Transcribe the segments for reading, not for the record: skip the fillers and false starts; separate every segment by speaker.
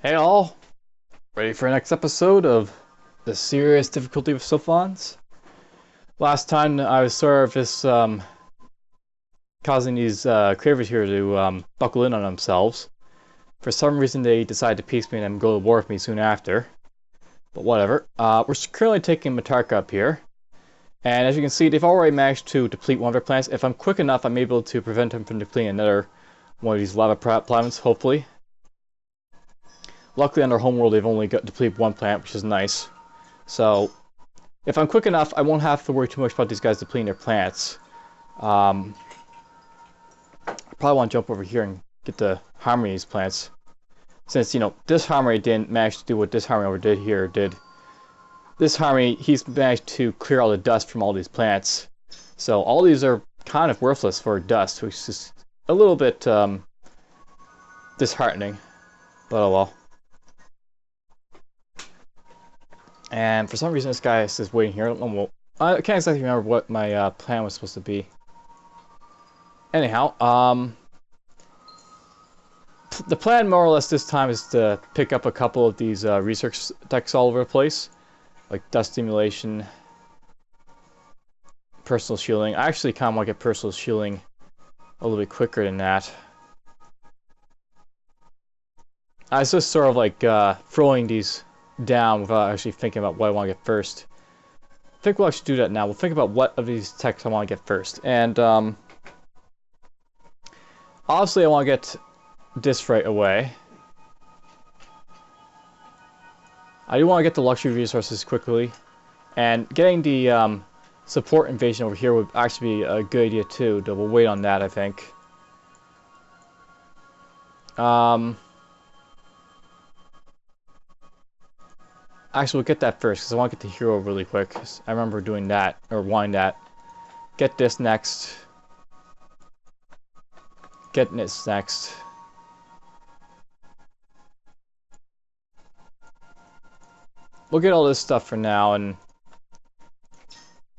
Speaker 1: Hey all, ready for the next episode of the serious difficulty of Sophons? Last time I was sort of just causing these Cravers here to buckle in on themselves. For some reason they decided to peace me and go to war with me soon after. But whatever. We're currently taking Matarka up here. And as you can see, they've already managed to deplete one of their plants. If I'm quick enough, I'm able to prevent them from depleting another one of these lava planets, hopefully. Luckily on their homeworld they've only got depleted one plant, which is nice. So, if I'm quick enough, I won't have to worry too much about these guys depleting their plants. I probably want to jump over here and get the Harmony of these plants. Since, you know, Disharmony didn't manage to do what Disharmony over did here did. Disharmony, he's managed to clear all the dust from all these plants. So all these are kind of worthless for dust, which is a little bit disheartening. But oh well. And for some reason this guy is just waiting here. I can't exactly remember what my plan was supposed to be. Anyhow, the plan more or less this time is to pick up a couple of these research techs all over the place. Like dust stimulation, personal shielding. I actually kind of want to get personal shielding a little bit quicker than that. I was just sort of like throwing these down without actually thinking about what I want to get first. I think we'll actually do that now. We'll think about what of these techs I want to get first. And obviously I want to get this right away. I do want to get the luxury resources quickly. And getting the support invasion over here would actually be a good idea too. We'll wait on that, I think. Actually, we'll get that first, because I want to get the hero really quick. I remember doing that, or wanting that. Get this next. Get this next. We'll get all this stuff for now, and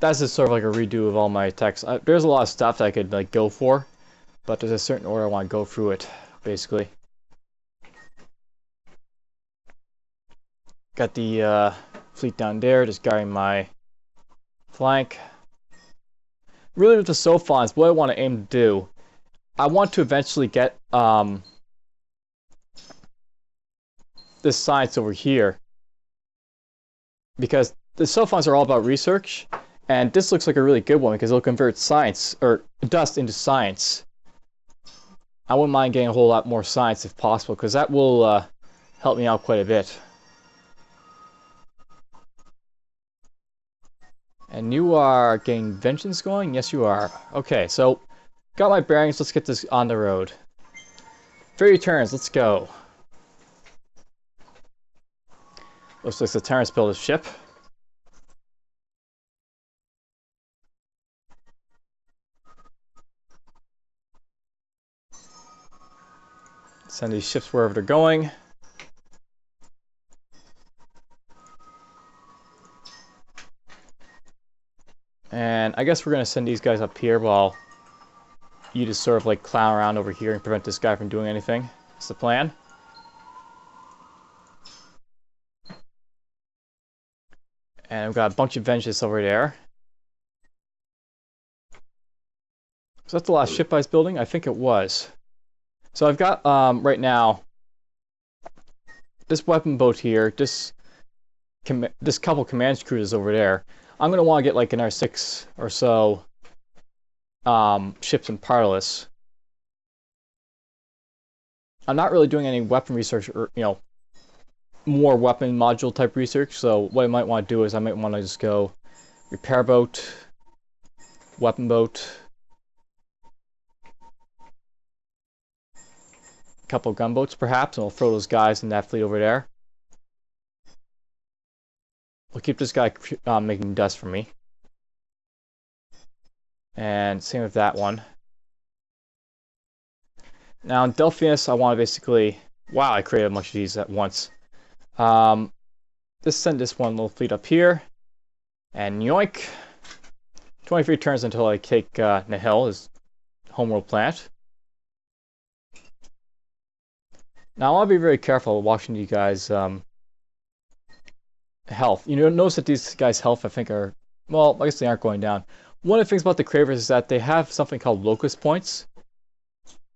Speaker 1: that's just sort of like a redo of all my techs. There's a lot of stuff that I could like go for, but there's a certain order I want to go through it, basically. Got the fleet down there, just guarding my flank. Really with the Sophons, what I want to aim to do, I want to eventually get this science over here. Because the Sophons are all about research, and this looks like a really good one because it'll convert science, or dust into science. I wouldn't mind getting a whole lot more science if possible, because that will help me out quite a bit. And you are getting vengeance going? Yes, you are. Okay, so got my bearings. Let's get this on the road. 30 turns. Let's go. Looks like the Terrence built a ship. Send these ships wherever they're going. And I guess we're going to send these guys up here while you just sort of like clown around over here and prevent this guy from doing anything. That's the plan. And we've got a bunch of vengeance over there. So that's the last ship I was building? I think it was. So I've got, right now, this weapon boat here, this couple command cruisers over there. I'm going to want to get like another 6 or so ships in Parlous. I'm not really doing any weapon research or, you know, more weapon module type research, so what I might want to do is I might want to just go repair boat, weapon boat, a couple gunboats perhaps, and we'll throw those guys in that fleet over there. We'll keep this guy making dust for me. And same with that one. Now in Delphinus, I want to basically... Wow, I created a bunch of these at once. Just send this one little fleet up here. And yoink! 23 turns until I take Nihil, his homeworld planet. Now, I want to be very careful watching you guys' health. You know, notice that these guys' health, I think, are, well, I guess they aren't going down. One of the things about the Cravers is that they have something called locus points.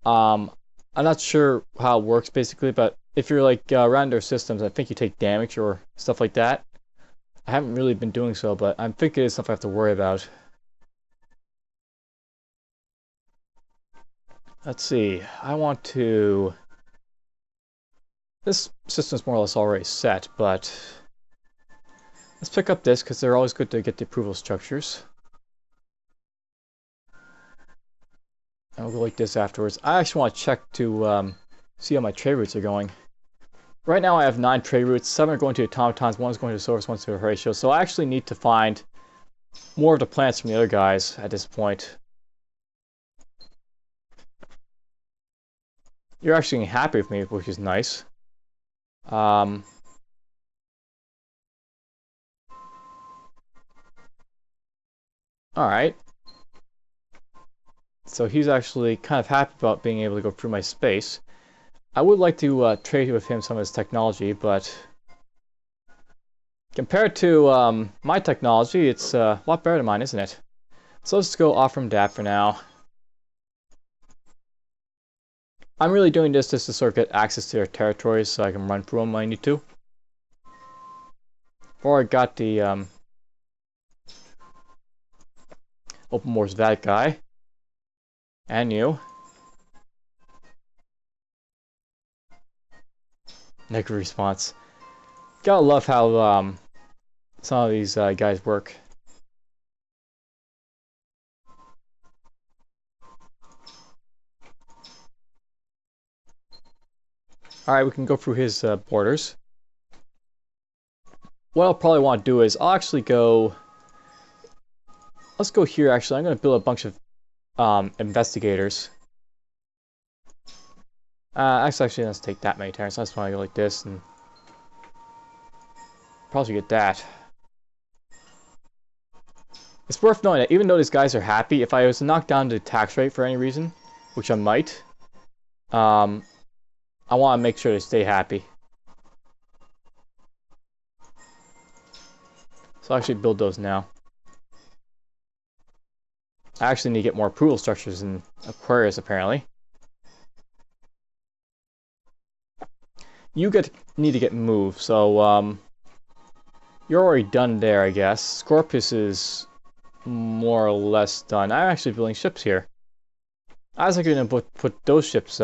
Speaker 1: I'm not sure how it works, basically, but if you're, like, around their systems, I think you take damage or stuff like that. I haven't really been doing so, but I think it is something I have to worry about. Let's see. I want to... This system's more or less already set, but... Let's pick up this, because they're always good to get the approval structures. And we'll go like this afterwards. I actually want to check to see how my trade routes are going. Right now I have 9 trade routes. 7 are going to Automatons, 1 is going to Sophons, 1 is to Horatio. So I actually need to find more of the plants from the other guys at this point. You're actually happy with me, which is nice. Alright. So he's actually kind of happy about being able to go through my space. I would like to trade with him some of his technology, but compared to my technology, it's a lot better than mine, isn't it? So let's go off from that for now. I'm really doing this just to sort of get access to their territories so I can run through them when I need to. Or I got the open wars that guy. And you. Negative response. Gotta love how some of these guys work. Alright, we can go through his borders. What I'll probably want to do is I'll actually go... Let's go here, actually. I'm going to build a bunch of investigators. Actually, let's take that many turns. So that's why I go like this and probably get that. It's worth knowing that even though these guys are happy, if I was to knock down the tax rate for any reason, which I might, I want to make sure they stay happy. So I'll actually build those now. I actually need to get more approval structures in Aquarius, apparently. You need to get moved, so you're already done there, I guess. Scorpius is more or less done. I'm actually building ships here. I was going to put those ships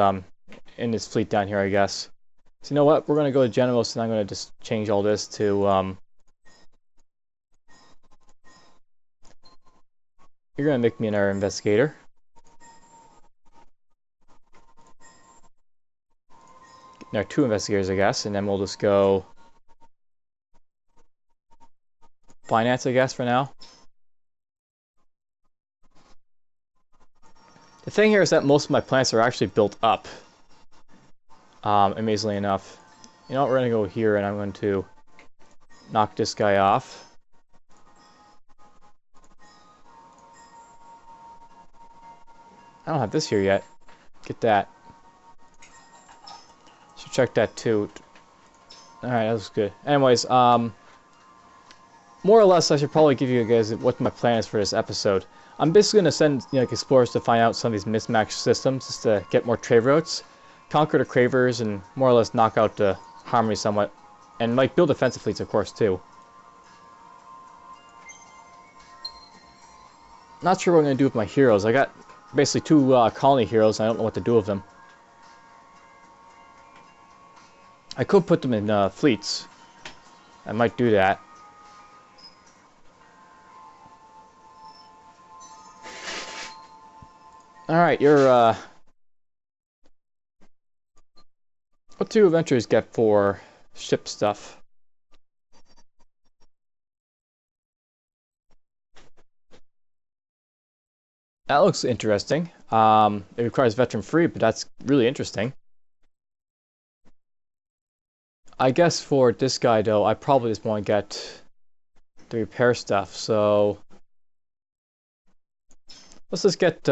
Speaker 1: in this fleet down here, I guess. So you know what? We're going to go to Generals, and I'm going to just change all this to... You're going to make me an air investigator. There are 2 investigators, I guess, and then we'll just go... Finance, I guess, for now. The thing here is that most of my plants are actually built up. Amazingly enough. You know what, we're going to go here, and I'm going to knock this guy off. I don't have this here yet. Get that. Should check that too. Alright, that was good. Anyways, more or less, I should probably give you guys what my plan is for this episode. I'm basically going to send explorers to find out some of these mismatched systems just to get more trade routes, conquer the Cravers, and more or less knock out the Harmony somewhat. And might build defensive fleets, of course, too. Not sure what I'm going to do with my heroes. I got basically 2 colony heroes, and I don't know what to do with them. I could put them in fleets. I might do that. Alright, you're, what do adventurers get for ship stuff? That looks interesting. It requires veteran free, but that's really interesting. I guess for this guy, though, I probably just want to get the repair stuff, so... Let's just get,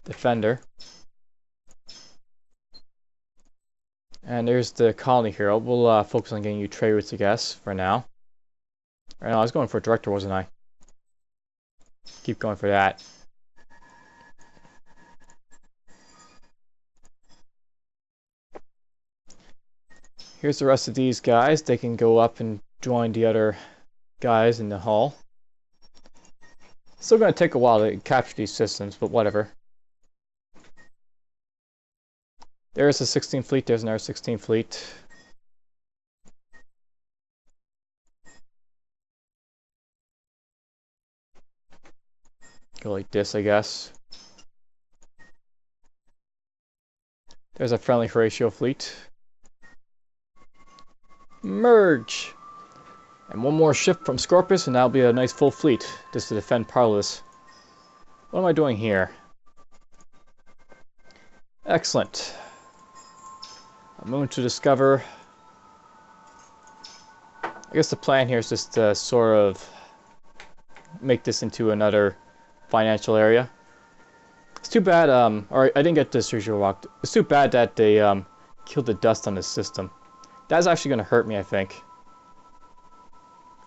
Speaker 1: Defender. And there's the colony hero. We'll focus on getting you trade routes, I guess, for now. Right now, I was going for a director, wasn't I? Keep going for that. Here's the rest of these guys. They can go up and join the other guys in the hall. Still going to take a while to capture these systems, but whatever. There's a 16 fleet. There's another 16 fleet. Go like this, I guess. There's a friendly Horatio fleet. Merge! And one more ship from Scorpius, and that'll be a nice full fleet, just to defend Parlous. What am I doing here? Excellent. A moon to discover. I guess the plan here is just to sort of make this into another financial area. It's too bad, or I didn't get this usual walk. It's too bad that they killed the dust on this system. That's actually going to hurt me, I think.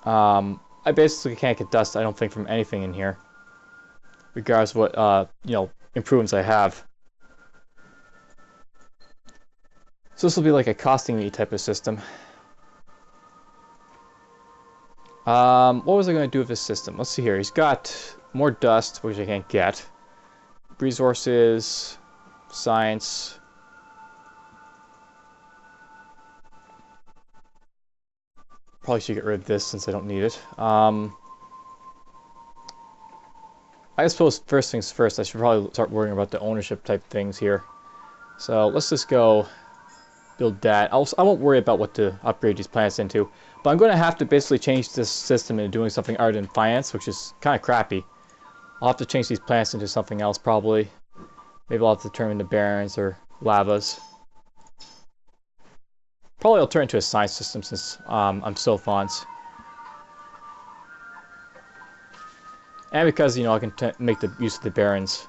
Speaker 1: I basically can't get dust, I don't think, from anything in here. Regardless of what, improvements I have. So this will be like a costing me type of system. What was I going to do with this system? Let's see here. He's got more dust, which I can't get. Resources, science. Probably should get rid of this since I don't need it. I suppose first things first, I should probably start worrying about the ownership type things here. So let's just go build that. I won't worry about what to upgrade these planets into, but I'm going to have to basically change this system into doing something other than finance, which is kind of crappy. I'll have to change these planets into something else probably. Maybe I'll have to turn into barons or lavas. Probably I'll turn into a science system since I'm Sophons. And because, I can make the use of the barons.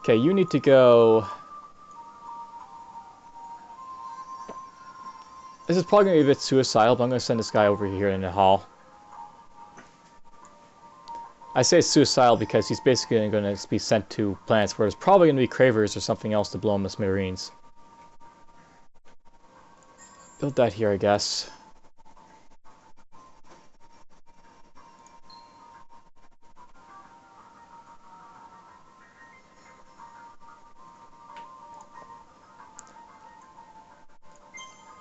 Speaker 1: Okay, you need to go... This is probably going to be a bit suicidal, but I'm going to send this guy over here in the hall. I say it's suicidal because he's basically going to be sent to planets where there's probably going to be Cravers or something else to blow him the smithereens. Build that here, I guess.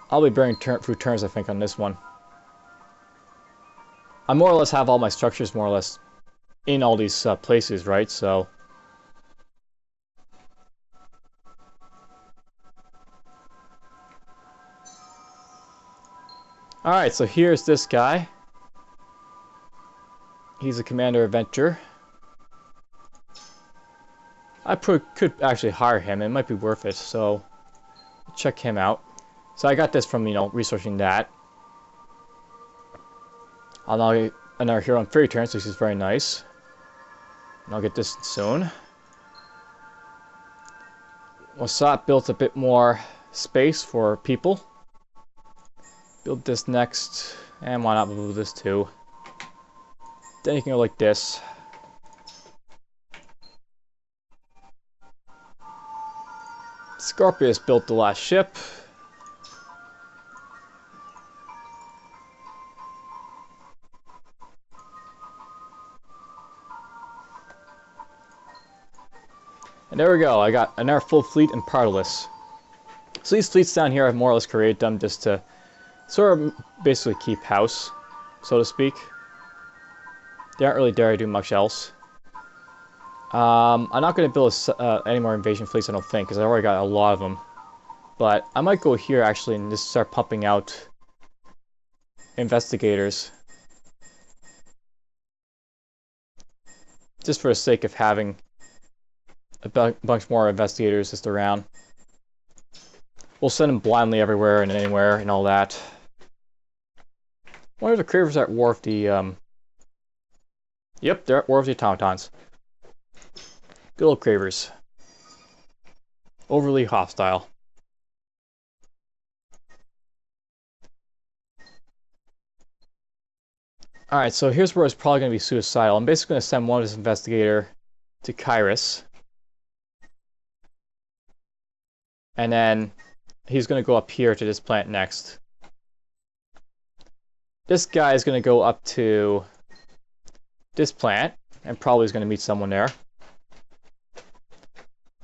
Speaker 1: I'll be bearing through turns, I think, on this one. I more or less have all my structures more or less in all these places, right? So... Alright, so here's this guy. He's a commander adventure. I could actually hire him. It might be worth it, so... check him out. So I got this from, researching that. I'll now get another hero on fairy turns, which is very nice. And I'll get this soon. Wasat built a bit more space for people. Build this next, and why not move this too? Then you can go like this. Scorpius built the last ship. And there we go, I got another full fleet and partless. So these fleets down here, I've more or less created them just to sort of basically keep house, so to speak. They aren't really dare to do much else. I'm not going to build any more invasion fleets, I don't think, because I already got a lot of them. But I might go here, actually, and just start pumping out investigators. Just for the sake of having a bunch more investigators just around. We'll send them blindly everywhere and anywhere and all that. What are the Cravers at war with the, Yep, they're at war with the Automatons. Good old Cravers. Overly hostile. Alright, so here's where it's probably going to be suicidal. I'm basically going to send one of this investigator to Kairos. And then he's going to go up here to this plant next. This guy is going to go up to this plant and probably is going to meet someone there.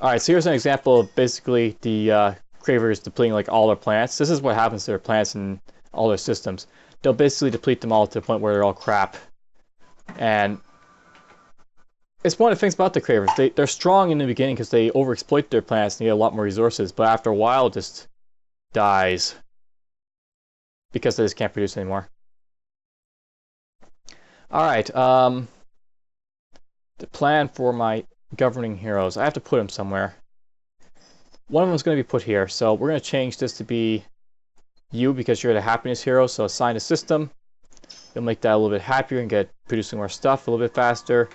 Speaker 1: Alright, so here's an example of basically the Cravers depleting like all their plants. This is what happens to their plants and all their systems. They'll basically deplete them all to the point where they're all crap. And it's one of the things about the Cravers. They're strong in the beginning because they overexploit their plants and get a lot more resources, but after a while it just dies because they just can't produce anymore. Alright, the plan for my governing heroes. I have to put them somewhere. One of them is going to be put here, so we're going to change this to be you because you're the happiness hero, so assign a system. You'll make that a little bit happier and get producing more stuff a little bit faster.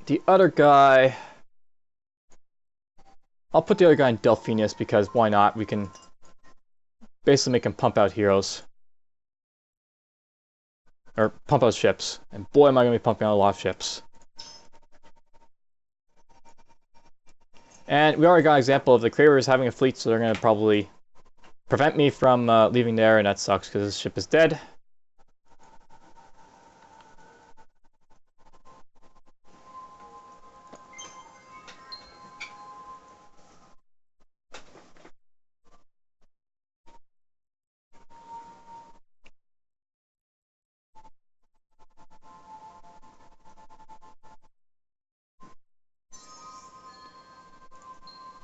Speaker 1: The other guy, I'll put the other guy in Delphinius because why not? We can basically make him pump out heroes. Or pump out ships. And boy am I going to be pumping out a lot of ships. And we already got an example of the Cravers having a fleet, so they're going to probably prevent me from leaving there, and that sucks because this ship is dead.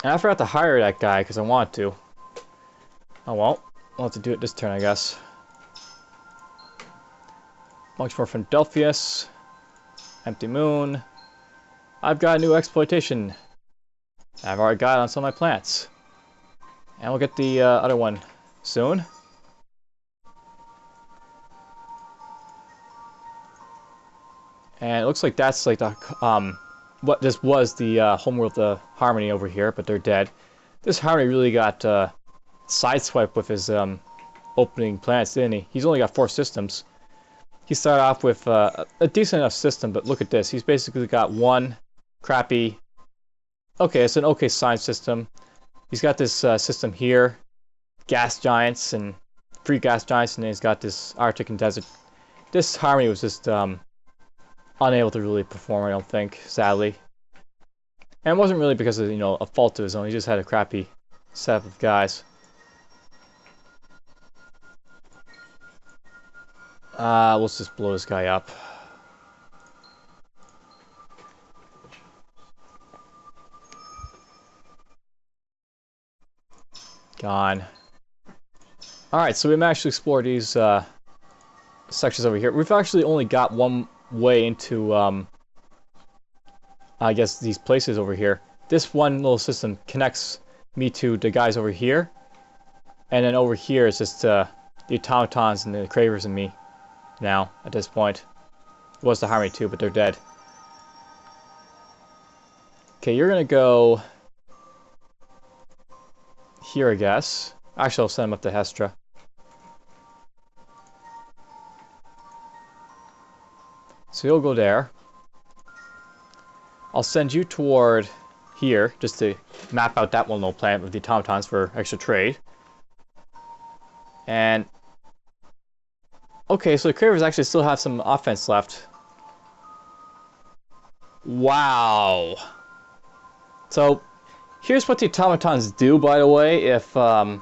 Speaker 1: And I forgot to hire that guy because I want to. Oh well, I'll have to do it this turn, I guess. Much more from Delphius. Empty Moon. I've got a new exploitation. I've already got it on some of my plants. And we'll get the other one soon. And it looks like that's like the what this was the homeworld Harmony over here, but they're dead. This Harmony really got sideswiped with his opening planets, didn't he? He's only got 4 systems. He started off with a decent enough system, but look at this. He's basically got one crappy... Okay, it's an okay science system. He's got this system here, gas giants and free gas giants, and then he's got this Arctic and desert. This Harmony was just unable to really perform, I don't think, sadly. And it wasn't really because of, you know, a fault of his own. He just had a crappy setup of guys. Let's just blow this guy up. Gone. Alright, so we managed to explore these sections over here. We've actually only got one way into, I guess, these places over here. This one little system connects me to the guys over here. And then over here is just the Automatons and the Cravers and me now, at this point. It was the Harmony too, but they're dead. Okay, you're gonna go here, I guess. Actually, I'll send them up to Hestra. So you'll go there. I'll send you toward here, just to map out that one little planet with the Automatons for extra trade. And... okay, so the Cravers actually still have some offense left. Wow! So, here's what the Automatons do, by the way, if... how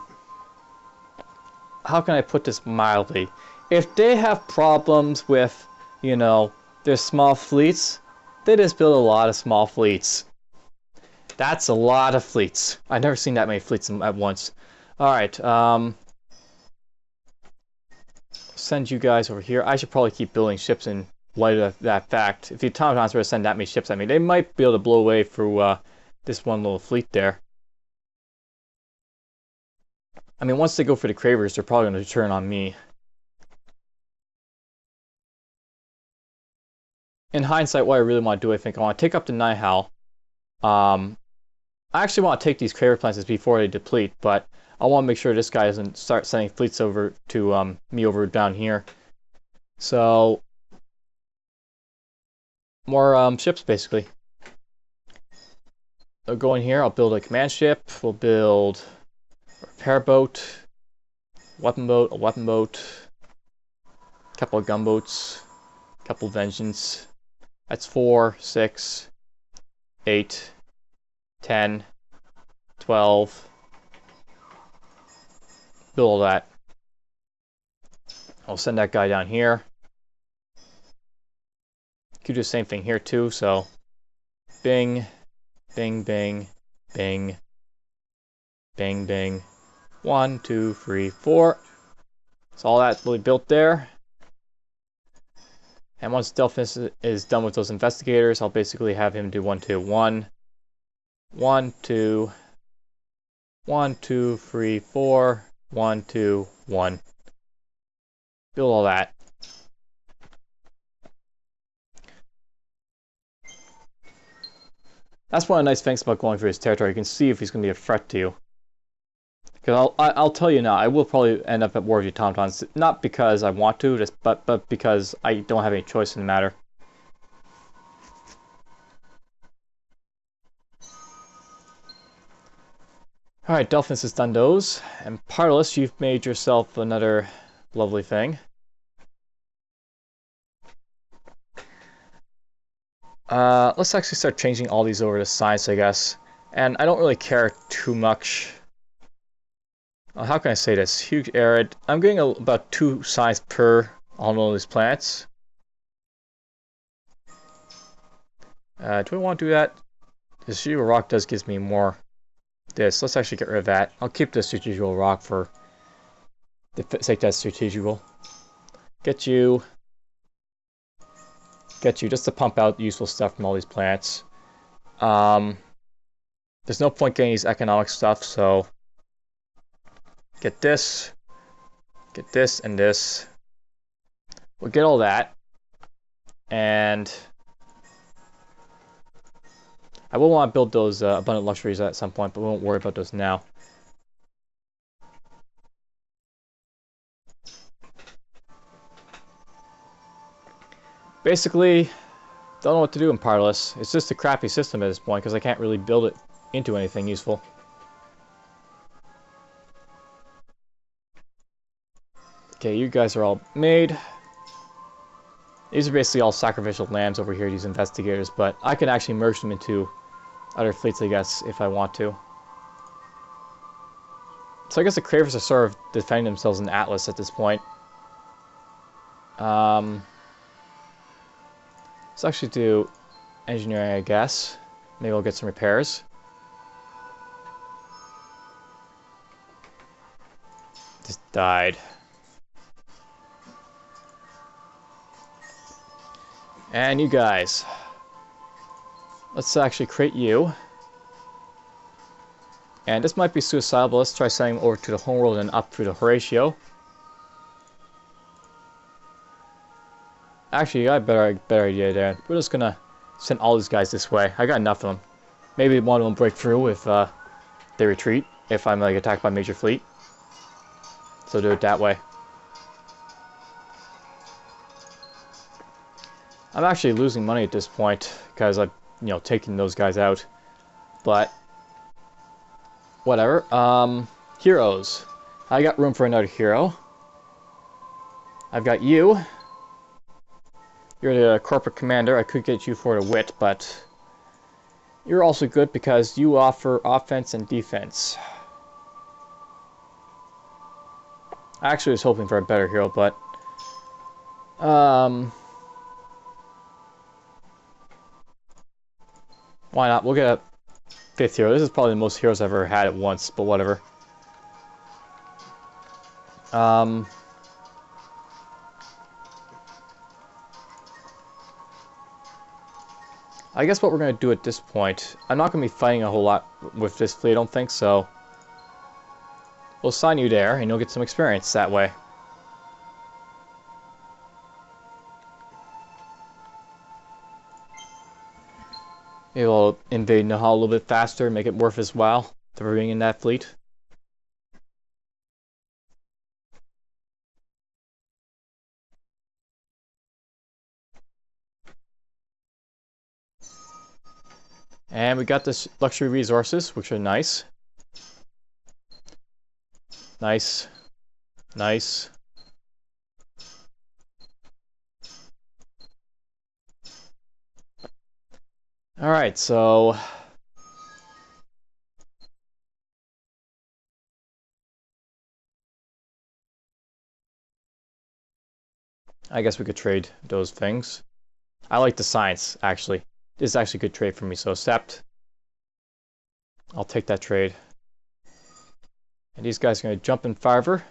Speaker 1: can I put this mildly? If they have problems with, you know, their small fleets, they just build a lot of small fleets. That's a lot of fleets. I've never seen that many fleets at once. Alright, send you guys over here. I should probably keep building ships in light of that fact. If the Automatons were to send that many ships at me, they might be able to blow away through this one little fleet there. I mean, once they go for the Cravers, they're probably going to turn on me. In hindsight, what I really want to do, I think I want to take up the Nihal. I actually want to take these Craver planets before they deplete, but I want to make sure this guy doesn't start sending fleets over to me over down here. So more ships basically. I'll go in here. I'll build a command ship. We'll build a repair boat, a weapon boat, a couple of gunboats, a couple of vengeance. That's 4, 6, 8, 10, 12. Build all that. I'll send that guy down here. Could do the same thing here too, so bing, bing, bing, bing, bing, bing. 1, 2, 3, 4. So all that's really built there. And once Sophons is done with those investigators, I'll basically have him do 1, 2, 1, 1, 2, 1, 2, 3, 4, 1, 2, 1. Build all that. That's one of the nice things about going through his territory. You can see if he's going to be a threat to you. Because I'll tell you now, I will probably end up at war with you Automatons. Not because I want to, but because I don't have any choice in the matter. Alright, Delphins has done those. And Parlous, you've made yourself another lovely thing. Let's actually start changing all these over to science, I guess. And I don't really care too much. How can I say this? Huge arid. I'm getting about 2 science per on all these planets. Do I want to do that? The strategical rock does give me more. This. Let's actually get rid of that. I'll keep the strategical rock for the sake that's strategical. Get you. Get you just to pump out useful stuff from all these planets. There's no point getting these economic stuff, so get this, and this. We'll get all that, and I will want to build those abundant luxuries at some point, but we won't worry about those now. Basically, don't know what to do in Parlous. It's just a crappy system at this point because I can't really build it into anything useful. Okay, you guys are all made. These are basically all sacrificial lambs over here, these investigators, but I can actually merge them into other fleets, I guess, if I want to. So I guess the Cravers are sort of defending themselves in Atlas at this point. Let's actually do engineering, I guess. Maybe we'll get some repairs. Just died. And you guys. Let's actually create you. And this might be suicidal, but let's try sending them over to the homeworld and up through the Horatio. Actually, I got a better idea there. We're just gonna send all these guys this way. I got enough of them. Maybe one of them break through if they retreat, if I'm like attacked by a major fleet. So do it that way. I'm actually losing money at this point because I'm, taking those guys out. But whatever. Heroes. I got room for another hero. I've got you. You're the corporate commander. I could get you for the wit, but you're also good because you offer offense and defense. I actually was hoping for a better hero, but why not? We'll get a 5th hero. This is probably the most heroes I've ever had at once, but whatever. I guess what we're going to do at this point, I'm not going to be fighting a whole lot with this fleet, I don't think, so we'll assign you there, and you'll get some experience that way. Maybe we'll invade Nahal a little bit faster, make it worth his while to bring in that fleet. And we got this luxury resources, which are nice. Nice. Nice. Alright, so I guess we could trade those things. I like the science, actually. This is actually a good trade for me, so accept. I'll take that trade. And these guys are going to jump in favor.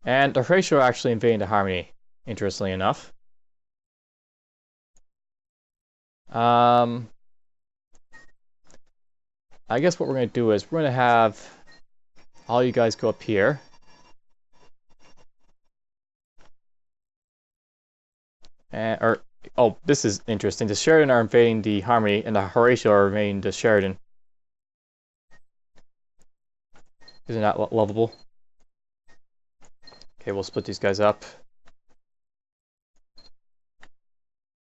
Speaker 1: And the Horatio are actually invading the Harmony, interestingly enough. I guess what we're going to do is we're going to have all you guys go up here. And, oh, this is interesting. The Sheridan are invading the Harmony, and the Horatio are invading the Sheridan. Isn't that lovable? Okay, we'll split these guys up.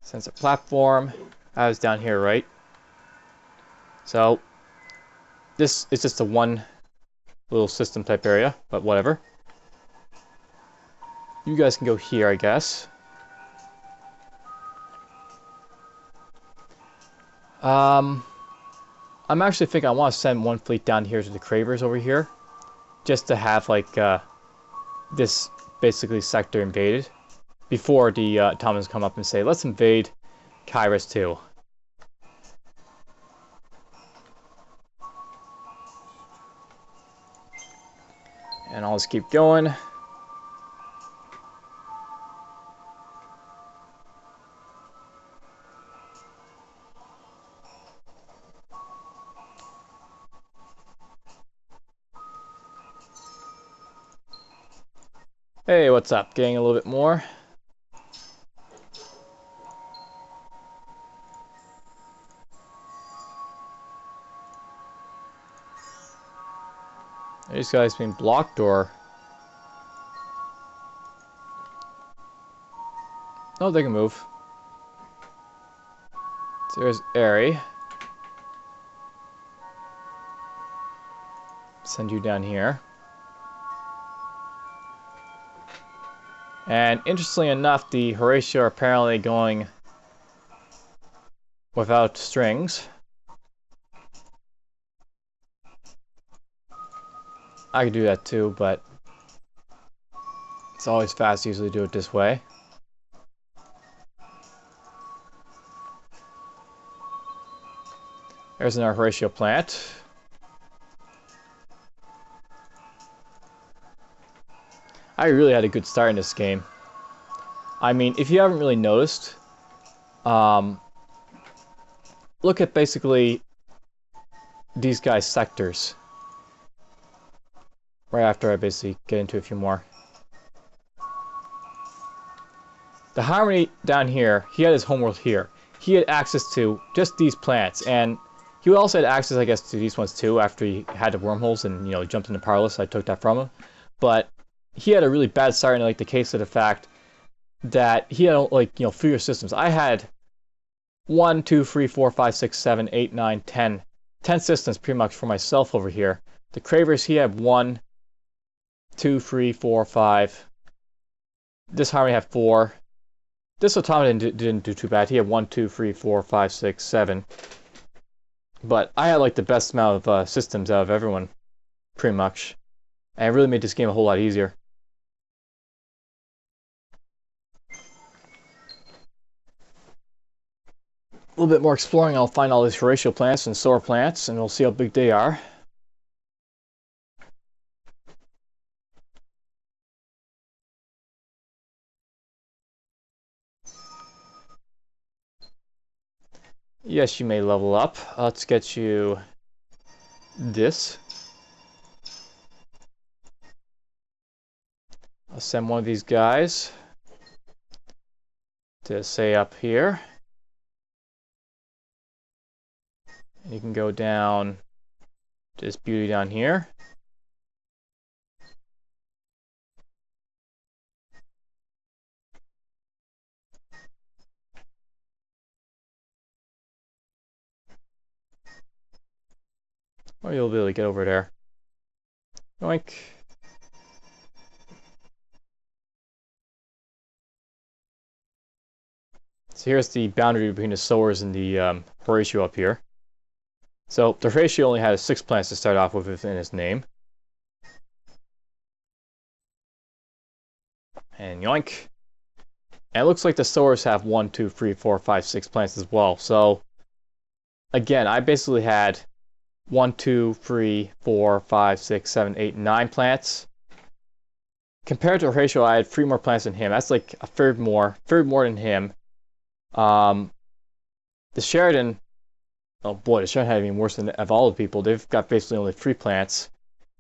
Speaker 1: Sensor platform. I was down here, right? So, this is just a one little system type area, but whatever. You guys can go here, I guess. I'm actually thinking I want to send one fleet down here to the Cravers over here, just to have like this basically sector invaded before the Automatons come up and say, let's invade Cravers too. And I'll just keep going. Hey, what's up? Getting a little bit more. Are these guys being blocked or? No, they can move. So there's Airy. Send you down here. And interestingly enough, the Horatio are apparently going without strings. I could do that too, but it's always fast to usually do it this way. There's our Horatio plant. I really had a good start in this game. I mean, if you haven't really noticed, look at basically these guys' sectors. Right after I basically get into a few more. The Harmony down here, he had his homeworld here. He had access to just these plants, and he also had access, I guess, to these ones too, after he had the wormholes and, you know, jumped into Parlous. I took that from him. But he had a really bad start in, like, the case of the fact that he had, like, you know, fewer systems. I had 1, 2, 3, 4, 5, 6, 7, 8, 9, 10. 10 systems pretty much for myself over here. The Cravers, he had 1, 2, 3, 4, 5. This Harmony had 4. This Automaton didn't do too bad. He had 1, 2, 3, 4, 5, 6, 7. But I had like the best amount of systems out of everyone, pretty much. And it really made this game a whole lot easier. A little bit more exploring, I'll find all these Horatio plants and solar plants, and we'll see how big they are. Yes, you may level up. Let's get you this. I'll send one of these guys to say up here. And you can go down to this beauty down here. Or you'll be able to get over there. Yoink. So here's the boundary between the sowers and the Horatio up here. So the Horatio only has 6 plants to start off with within his name. And yoink. And it looks like the sowers have 1, 2, 3, 4, 5, 6 plants as well. So again, I basically had 1, 2, 3, 4, 5, 6, 7, 8, 9 plants. Compared to Horatio, I had 3 more plants than him. That's like a third more than him. The Sheridan, oh boy, the Sheridan had even worse than of all the people. They've got basically only 3 plants.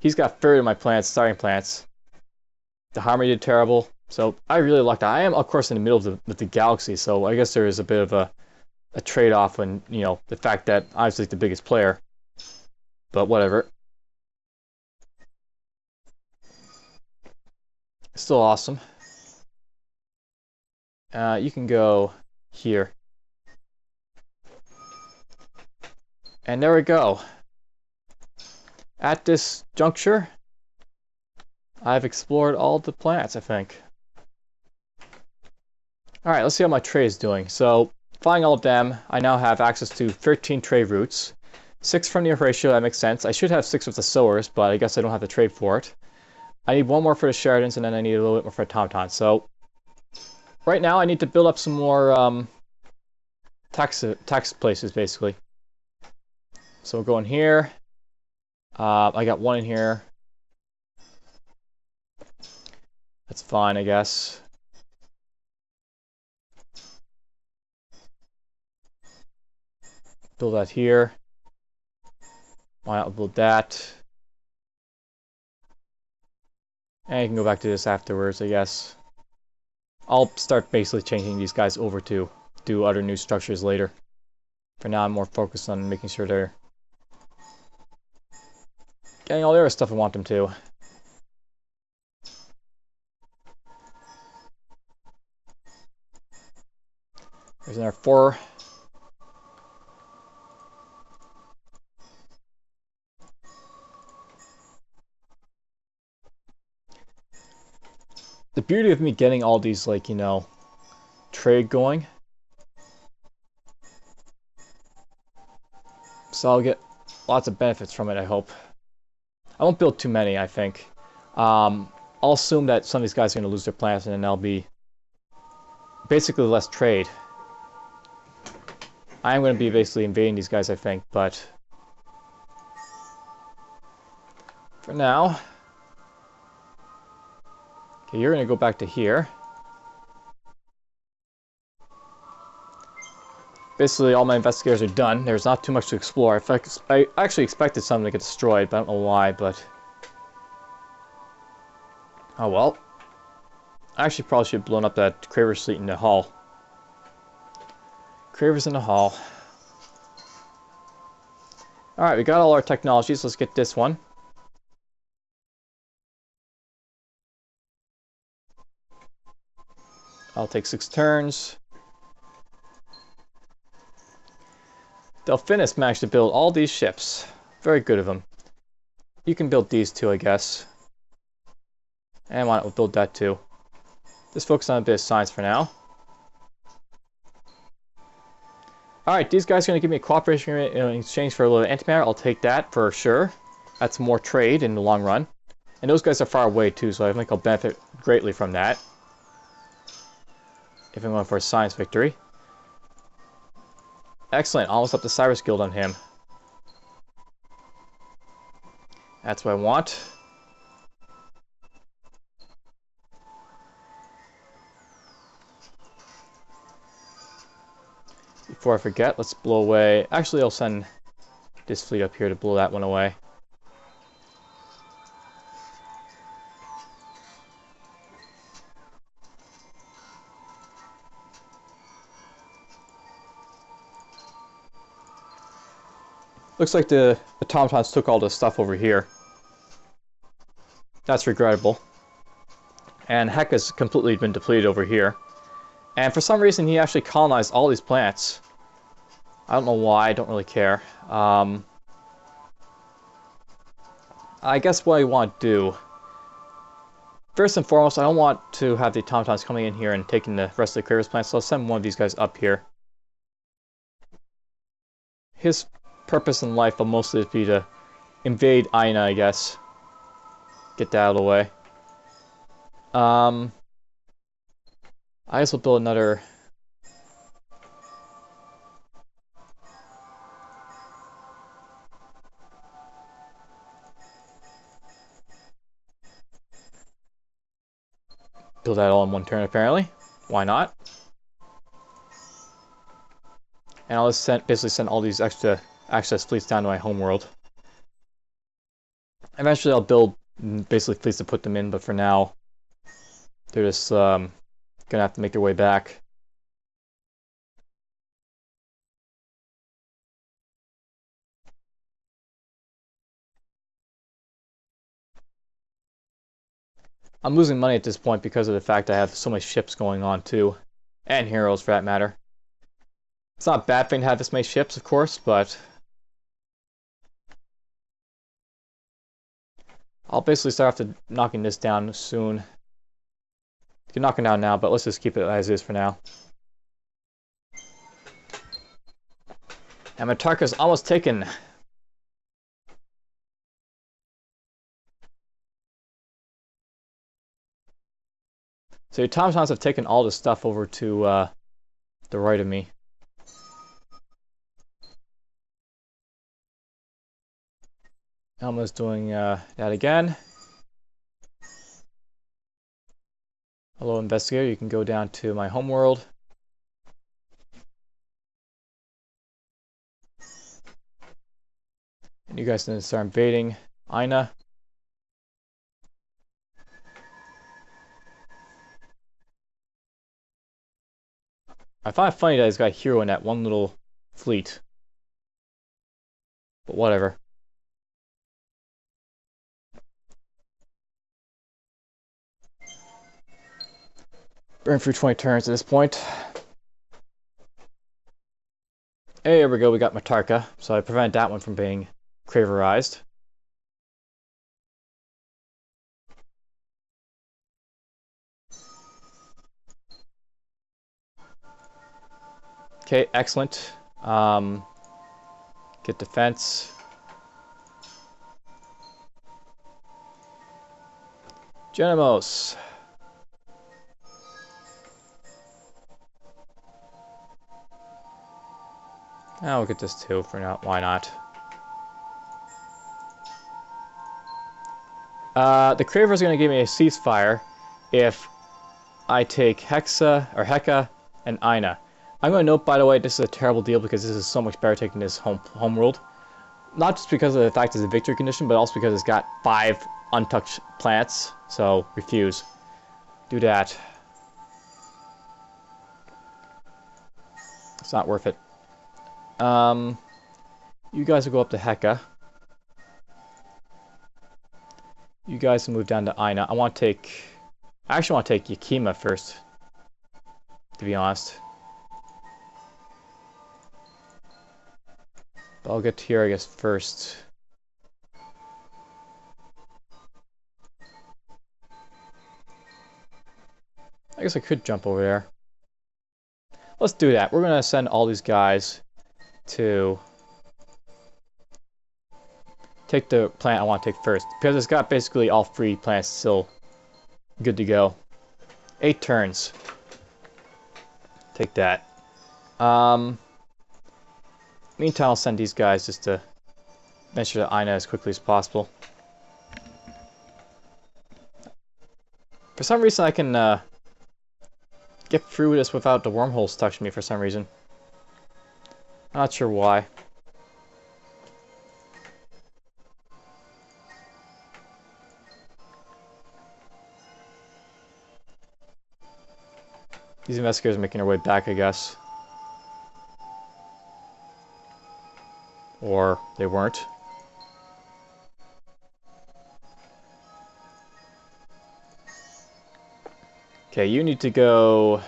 Speaker 1: He's got 30 of my plants, starting plants. The Disharmony did terrible. So I really lucked out. I am, of course, in the middle of the galaxy, so I guess there is a bit of a trade-off when, you know, the fact that I'm obviously the biggest player. But whatever. Still awesome. You can go here. And there we go. At this juncture, I've explored all the plants, I think. Alright, let's see how my trade is doing. So, flying all of them, I now have access to 13 trade routes. 6 from the Horatio, that makes sense. I should have 6 with the sowers, but I guess I don't have to trade for it. I need 1 more for the Sheridans, and then I need a little bit more for the Automatons. So, right now I need to build up some more tax places, basically. So we'll go in here. I got 1 in here. That's fine, I guess. Build that here. Why not build that? And you can go back to this afterwards, I guess. I'll start basically changing these guys over to do other new structures later. For now, I'm more focused on making sure they're getting all the other stuff I want them to. There's another 4. The beauty of me getting all these, like, you know, trade going. So I'll get lots of benefits from it, I hope. I won't build too many, I think. I'll assume that some of these guys are going to lose their plants, and then there'll be basically less trade. I am going to be basically invading these guys, I think, but for now... Okay, you're going to go back to here. Basically, all my investigators are done. There's not too much to explore. In fact, I actually expected some to get destroyed, but I don't know why, but... Oh well. I actually probably should have blown up that Cravers fleet in the hull. Cravers in the hull. Alright, we got all our technologies. Let's get this one. I'll take 6 turns. Delphinus managed to build all these ships. Very good of him. You can build these too, I guess. And why not we'll build that too. Just focus on a bit of science for now. Alright, these guys are going to give me a cooperation agreement in exchange for a little antimatter. I'll take that for sure. That's more trade in the long run. And those guys are far away too, so I think I'll benefit greatly from that. If I'm going for a science victory. Excellent, almost up to Cyrus Guild on him. That's what I want. Before I forget, let's blow away... Actually, I'll send this fleet up here to blow that one away. Looks like the Automatons took all the stuff over here. That's regrettable. And Heck has completely been depleted over here. And for some reason, he actually colonized all these plants. I don't know why, I don't really care. I guess what I want to do... First and foremost, I don't want to have the Automatons coming in here and taking the rest of the Cravers plants, so I'll send one of these guys up here. His purpose in life will mostly be to invade Aina, I guess. Get that out of the way. I guess we'll build another... Build that all in one turn, apparently. Why not? And I'll just basically send all these extra access fleets down to my homeworld. Eventually I'll build basically fleets to put them in, but for now, they're just gonna have to make their way back. I'm losing money at this point because of the fact I have so many ships going on too. And heroes, for that matter. It's not a bad thing to have this many ships, of course, but... I'll basically start after knocking this down soon. You can knock it down now, but let's just keep it as is for now. And Matarka's almost taken. So the Automatons have taken all the stuff over to the right of me. Elma's doing that again. Hello, investigator. You can go down to my homeworld. And you guys can start invading Aina. I find it funny that he's got a hero in that one little fleet. But whatever. Burn through 20 turns at this point. Hey, there we go, we got Matarka. So I prevented that one from being Craverized. Okay, excellent. Get defense. Genemos. We'll get this too for now. Why not? The Cravers are going to give me a ceasefire if I take Heka and Aina. I'm going to note, by the way, this is a terrible deal because this is so much better taking this homeworld. Not just because of the fact it's a victory condition, but also because it's got 5 untouched plants. So, refuse. Do that. It's not worth it. You guys will go up to Heka. You guys can move down to Aina. I actually want to take Yakima first, to be honest. But I'll get here, I guess, first. I guess I could jump over there. Let's do that. We're going to send all these guys to take the plant I want to take first, because it's got basically all 3 plants still good to go. 8 turns. Take that. Meantime, I'll send these guys just to venture to Aina as quickly as possible. For some reason, I can get through this without the wormholes touching me for some reason. Not sure why. These investigators are making their way back, I guess. Or they weren't. Okay, you need to go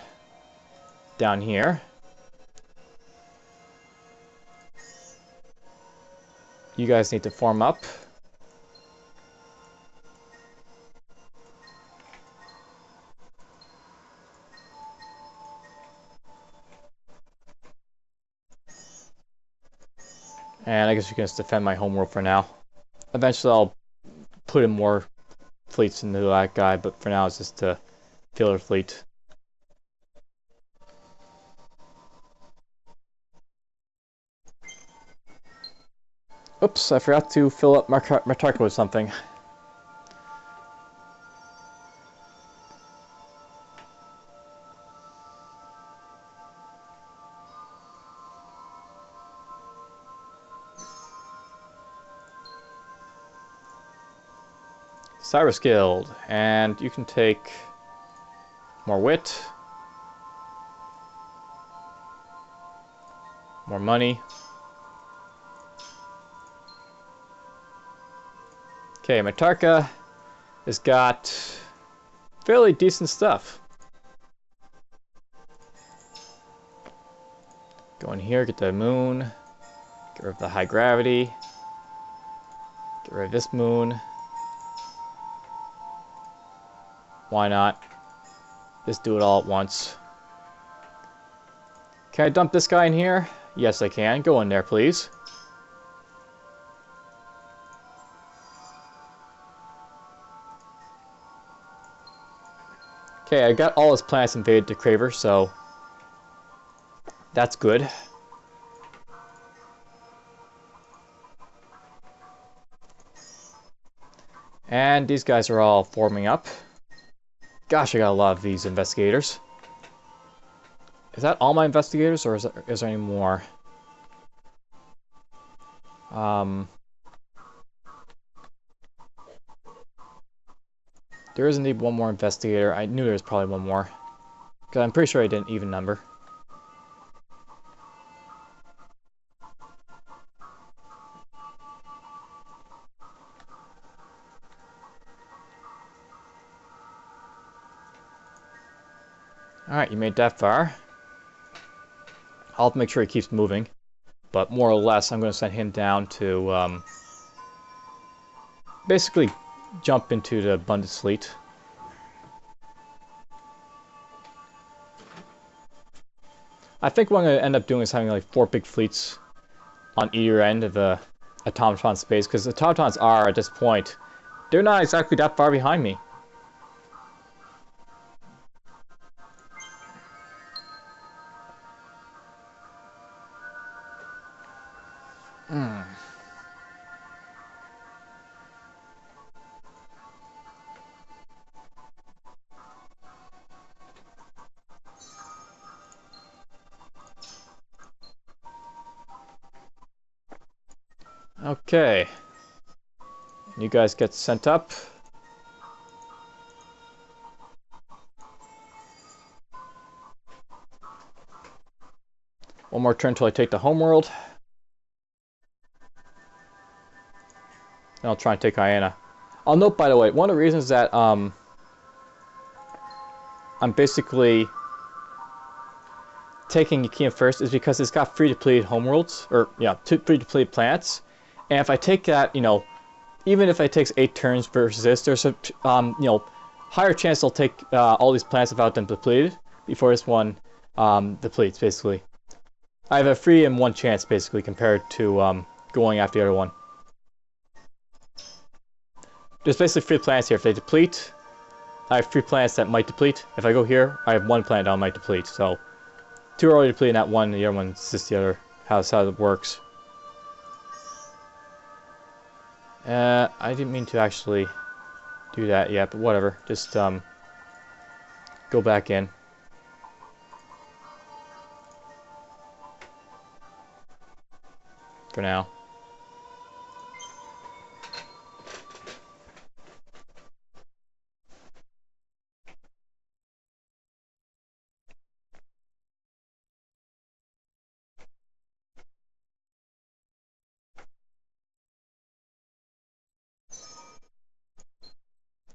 Speaker 1: down here. You guys need to form up. And I guess you can just defend my homeworld for now. Eventually I'll put in more fleets into that guy, but for now it's just to fill her fleet. Oops, I forgot to fill up Martarka with something. Cyrus Guild, and you can take more wit, more money. Okay, Matarka has got fairly decent stuff. Go in here, get the moon, get rid of the high gravity, get rid of this moon. Why not? Just do it all at once. Can I dump this guy in here? Yes, I can. Go in there, please. Okay, I got all his planets invaded to Cravers, so that's good. And these guys are all forming up. Gosh, I got a lot of these investigators. Is that all my investigators, or is there any more? There is indeed one more investigator. I knew there was probably one more, because I'm pretty sure I didn't even number. Alright, you made that far. I'll have to make sure he keeps moving. But more or less, I'm going to send him down to basically jump into the Abundance Fleet. I think what I'm going to end up doing is having like 4 big fleets on either end of the Automaton space, because the Automatons are, at this point, they're not exactly that far behind me. Okay. You guys get sent up. One more turn until I take the homeworld. And I'll try and take Guyana. I'll note, by the way, one of the reasons that I'm basically taking Yakia first is because it's got 3 depleted homeworlds, or yeah, 2 3 depleted planets. And if I take that, you know, even if it takes 8 turns versus this, there's a you know, higher chance I'll take all these planets without them depleted before this one depletes. Basically, I have a 3 and 1 chance basically compared to going after the other one. There's basically 3 planets here. If they deplete, I have 3 planets that might deplete. If I go here, I have 1 planet that might deplete. So 2 are already depleting that one, the other one's just the other. That's how it works. I didn't mean to actually do that yet, but whatever. Just go back in. For now.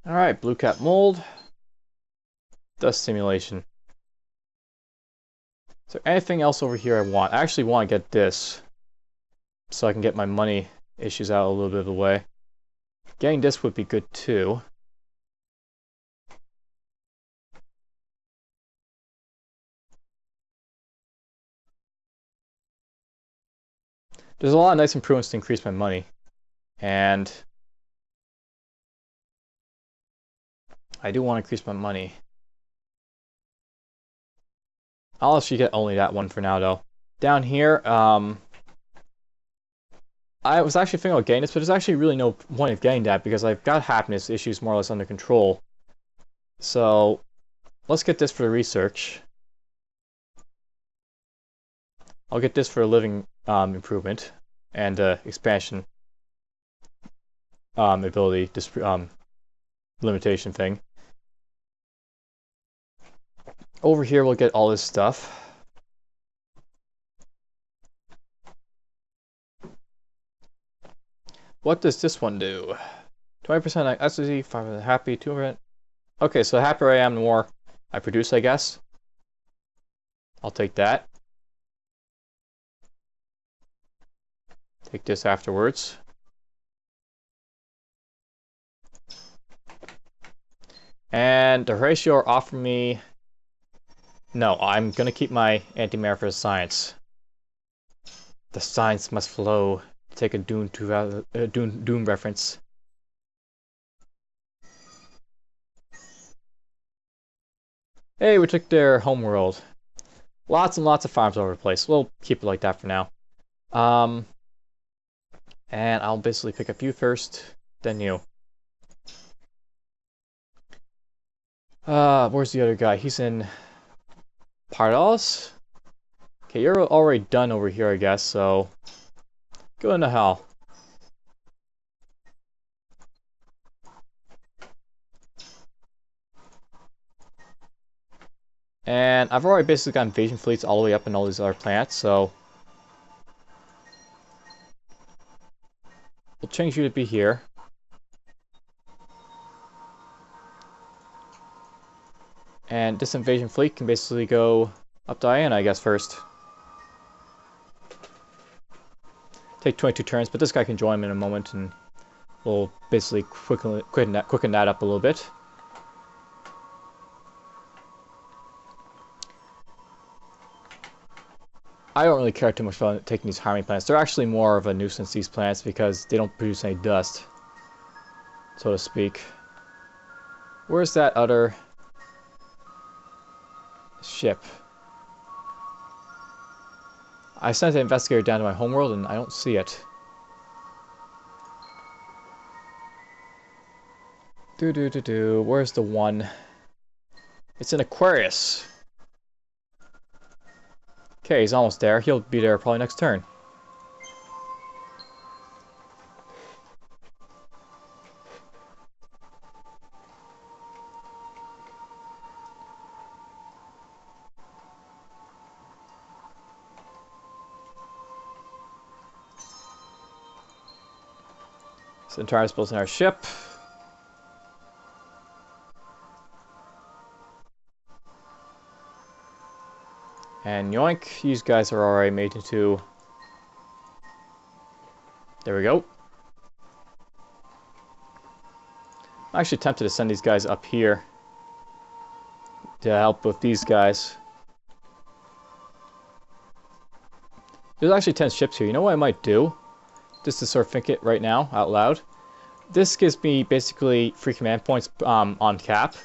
Speaker 1: Alright, blue cap mold. Dust simulation. Is there anything else over here I want? I actually want to get this, so I can get my money issues out a little bit of the way. Getting this would be good too. There's a lot of nice improvements to increase my money. And I do want to increase my money. I'll actually get only that one for now, though. Down here, I was actually thinking about getting this, but there's actually really no point of getting that because I've got happiness issues more or less under control. So, let's get this for the research. I'll get this for a living improvement and expansion ability, limitation thing. Over here, we'll get all this stuff. What does this one do? 20% ecstasy, 5% happy, 2%. Okay, so the happier I am, the more I produce, I guess. I'll take that. Take this afterwards. And the ratio offer me... No, I'm going to keep my antimatter for the science. The science must flow. Take a Dune reference. Hey, we took their homeworld. Lots and lots of farms all over the place. We'll keep it like that for now. And I'll basically pick up you first, then you. Where's the other guy? He's in Pardalis? Okay, you're already done over here, I guess, so go into hell. And I've already basically got invasion fleets all the way up in all these other planets, so we'll change you to be here. And this invasion fleet can basically go up Diana, I guess, first. Take 22 turns, but this guy can join him in a moment, and we'll basically quicken that up a little bit. I don't really care too much about taking these harmony planets. They're actually more of a nuisance, these planets, because they don't produce any dust, so to speak. Where's that other ship? I sent an investigator down to my homeworld, and I don't see it. Where's the one? It's in Aquarius. Okay, he's almost there. He'll be there probably next turn. Centaurus builds in our ship. And yoink, these guys are already made into... There we go. I'm actually tempted to send these guys up here to help with these guys. There's actually 10 ships here. You know what I might do? Just to sort of think it right now, out loud. This gives me basically 3 command points on cap.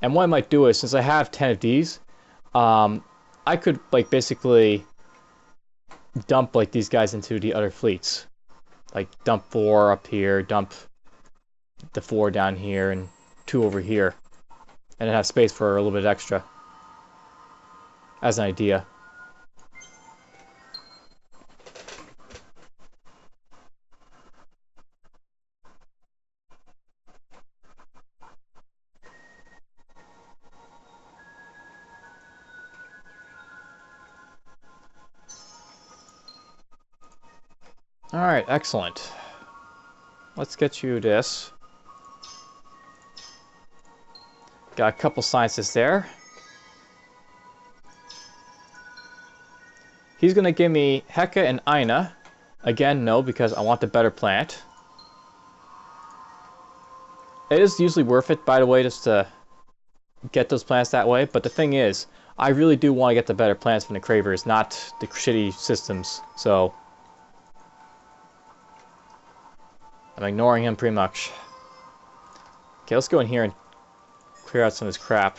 Speaker 1: And what I might do is, since I have 10 of these, I could, like, basically dump, like, these guys into the other fleets. Like, dump 4 up here, dump the 4 down here, and 2 over here. And then have space for a little bit extra. As an idea. Alright, excellent. Let's get you this. Got a couple sciences there. He's going to give me Heka and Aina. Again, no, because I want the better plant. It is usually worth it, by the way, just to get those plants that way. But the thing is, I really do want to get the better plants from the Cravers, not the shitty systems. So... I'm ignoring him pretty much. Okay, let's go in here and clear out some of this crap.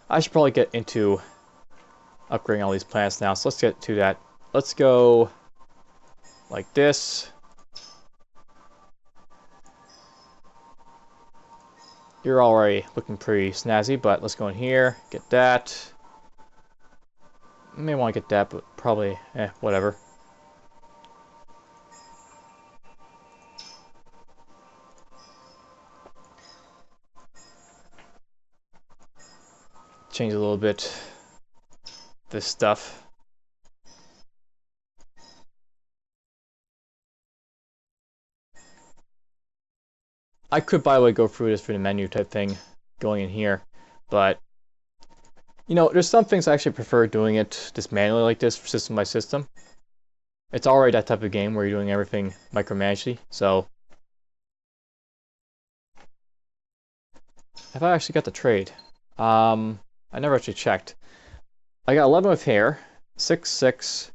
Speaker 1: I should probably get into upgrading all these plants now, so let's get to that. Let's go like this. You're already looking pretty snazzy, but let's go in here, get that. I may want to get that, but probably, whatever. Change a little bit this stuff. I could, by the way, go through this for the menu type thing going in here, but you know, there's some things I actually prefer doing it just manually like this, system by system. It's already that type of game where you're doing everything micromanagely, so have I actually got the trade? I never actually checked. I got 11 with hair, 6.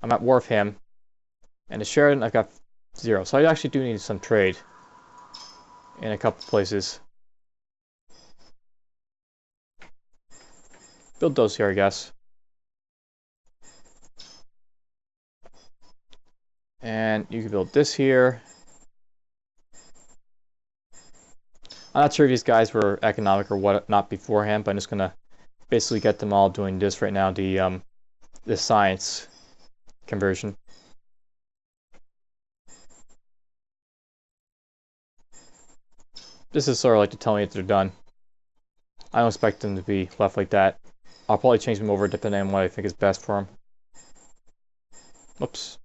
Speaker 1: I'm at war with him, and the Sheridan I've got 0. So I actually do need some trade in a couple places. Build those here, I guess. And you can build this here. I'm not sure if these guys were economic or what not beforehand, but I'm just gonna basically get them all doing this right now, the science conversion. This is sort of like to tell me that they're done. I don't expect them to be left like that. I'll probably change them over depending on what I think is best for them. Oops.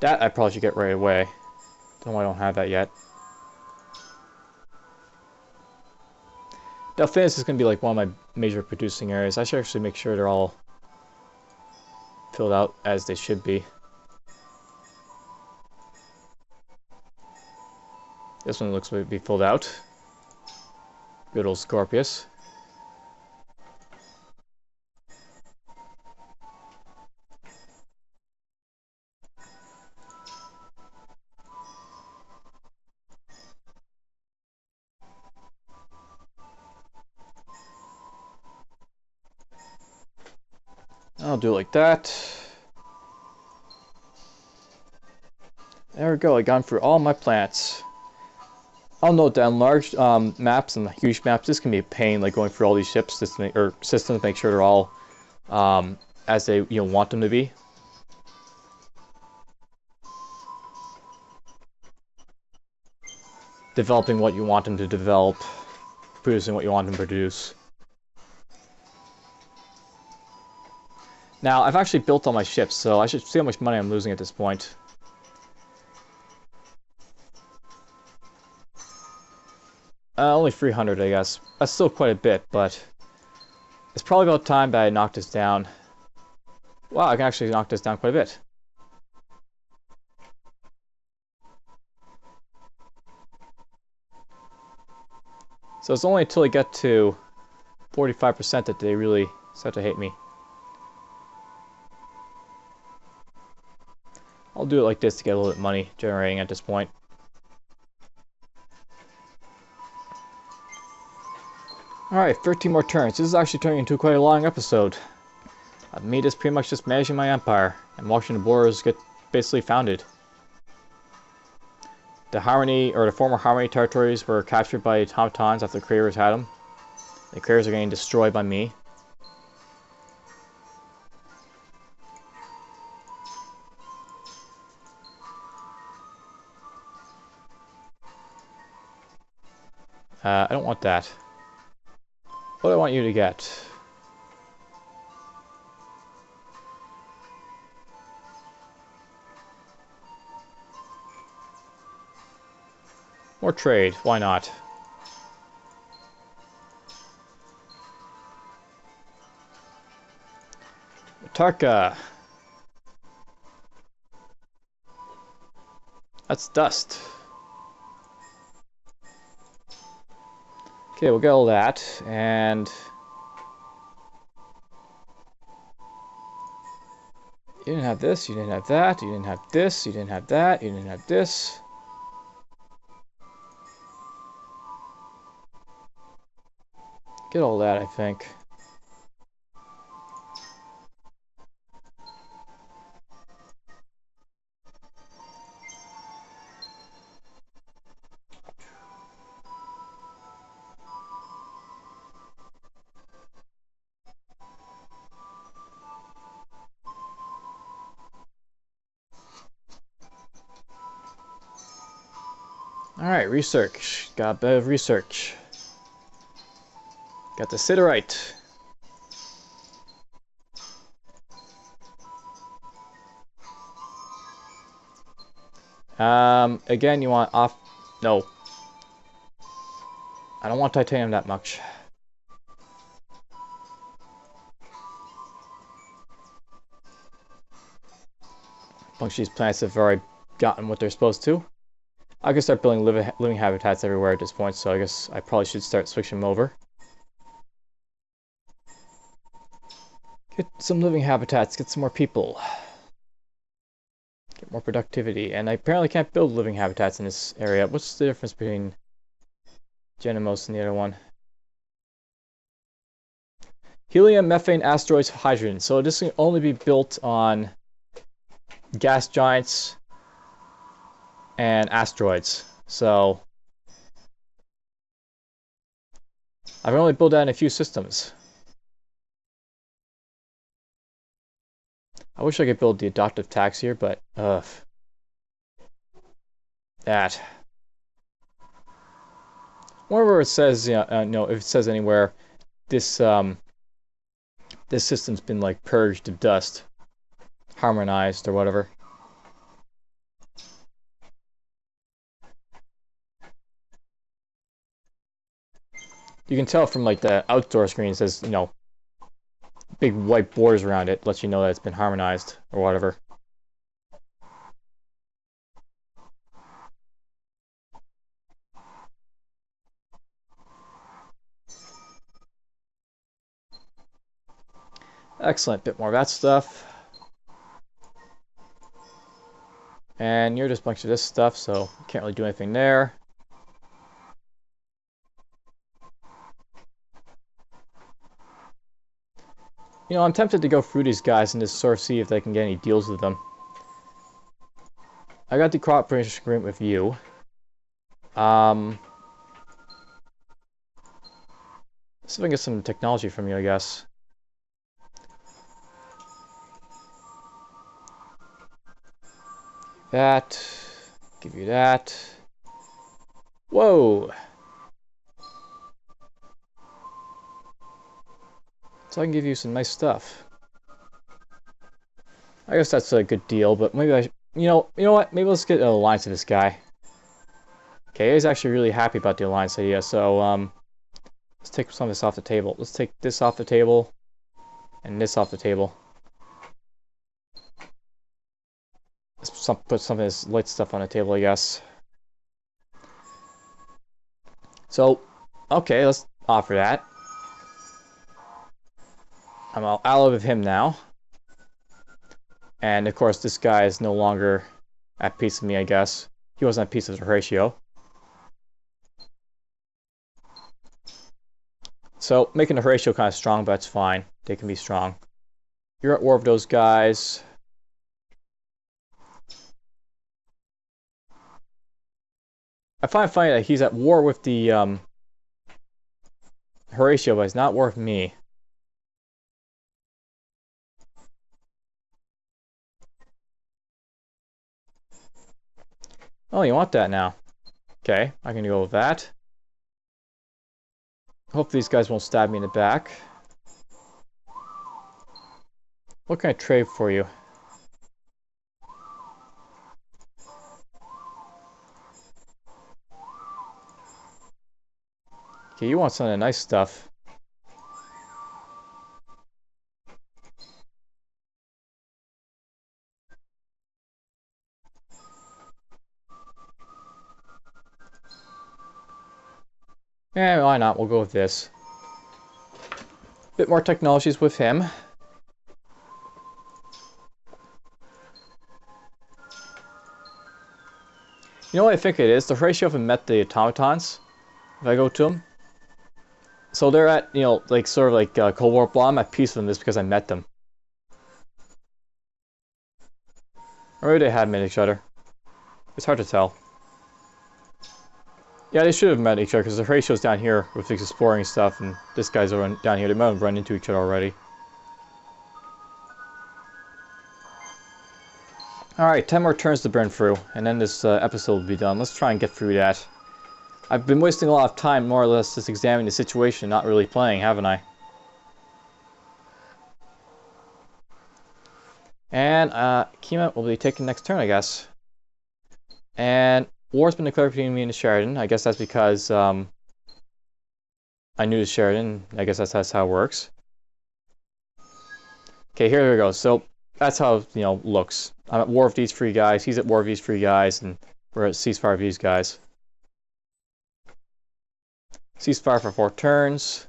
Speaker 1: That I probably should get right away. Don't know why I don't have that yet. Delphinus is going to be like one of my major producing areas. I should actually make sure they're all filled out as they should be. This one looks to be filled out. Good old Scorpius. I'll do it like that. There we go, I gone through all my plants. I'll note that on large maps and huge maps, this can be a pain, like going through all these ships or systems to make sure they're all as they want them to be. Developing what you want them to develop, producing what you want them to produce. Now, I've actually built all my ships, so I should see how much money I'm losing at this point. Only 300, I guess. That's still quite a bit, but it's probably about time that I knock this down. Wow, I can actually knock this down quite a bit. So it's only until I get to 45% that they really start to hate me. I'll do it like this to get a little bit of money generating at this point. Alright, 13 more turns. This is actually turning into quite a long episode. Me just pretty much just managing my empire and watching the borders get basically founded. The Harmony, or the former Harmony territories were captured by Automatons after the Cravers had them. The Cravers are getting destroyed by me. I don't want that. What do I want you to get? More trade, why not? Tarka. That's dust. Okay, we'll get all that, and you didn't have this, you didn't have that, you didn't have this, you didn't have that, you didn't have this. Get all that, I think. Alright, research. Got a bit of research. Got the siderite. Again, you want off... No. I don't want titanium that much. A bunch of these plants have already gotten what they're supposed to. I can start building living habitats everywhere at this point, so I guess I probably should start switching them over. Get some living habitats, get some more people. Get more productivity. And I apparently can't build living habitats in this area. What's the difference between Genemos and the other one? Helium, methane, asteroids, hydrogen. So this can only be built on gas giants and asteroids. So I've only built that in a few systems. I wish I could build the adoptive tax here, but that. Wherever it says, no, if it says anywhere, this this system's been like purged of dust, harmonized or whatever. You can tell from like the outdoor screen, it says, big white borders around it, lets you know that it's been harmonized or whatever. Excellent, bit more of that stuff. And you're just a bunch of this stuff, so can't really do anything there. I'm tempted to go through these guys and just sort of see if they can get any deals with them. I got the cooperation agreement with you. See if I can get some technology from you, I guess. That. Give you that. Whoa! So I can give you some nice stuff. I guess that's a good deal, but maybe I should, you know what? Maybe let's get an alliance with this guy. Okay, he's actually really happy about the alliance idea, so let's take some of this off the table. Let's take this off the table, and this off the table. Let's put some of this light stuff on the table, I guess. So, okay, let's offer that. I'm all allied with him now. And of course, this guy is no longer at peace with me, I guess. He wasn't at peace with Horatio. So, making the Horatio kind of strong, but that's fine. They can be strong. You're at war with those guys. I find it funny that he's at war with the Horatio, but he's not at war with me. Oh, you want that now? Okay, I can go with that. Hope these guys won't stab me in the back. What can I trade for you? Okay, you want some of the nice stuff. Yeah, why not? We'll go with this. Bit more technologies with him. You know what I think it is? The ratio haven't met the automatons. If I go to them. So they're at, you know, like sort of like Cold War. Well, I'm at peace with them just because I met them. Or maybe they have met each other. It's hard to tell. Yeah, they should have met each other because the ratio's down here with exploring stuff, and this guy's down here. They might have run into each other already. Alright, 10 more turns to burn through, and then this episode will be done. Let's try and get through that. I've been wasting a lot of time, more or less, just examining the situation, not really playing, haven't I? And, Kima will be taking next turn, I guess. And war's been declared between me and Sheridan. I guess that's because, I knew the Sheridan. I guess that's how it works. Okay, here we go. So, that's how, you know, looks. I'm at war with these three guys, he's at war with these three guys, and we're at ceasefire with these guys. Ceasefire for 4 turns.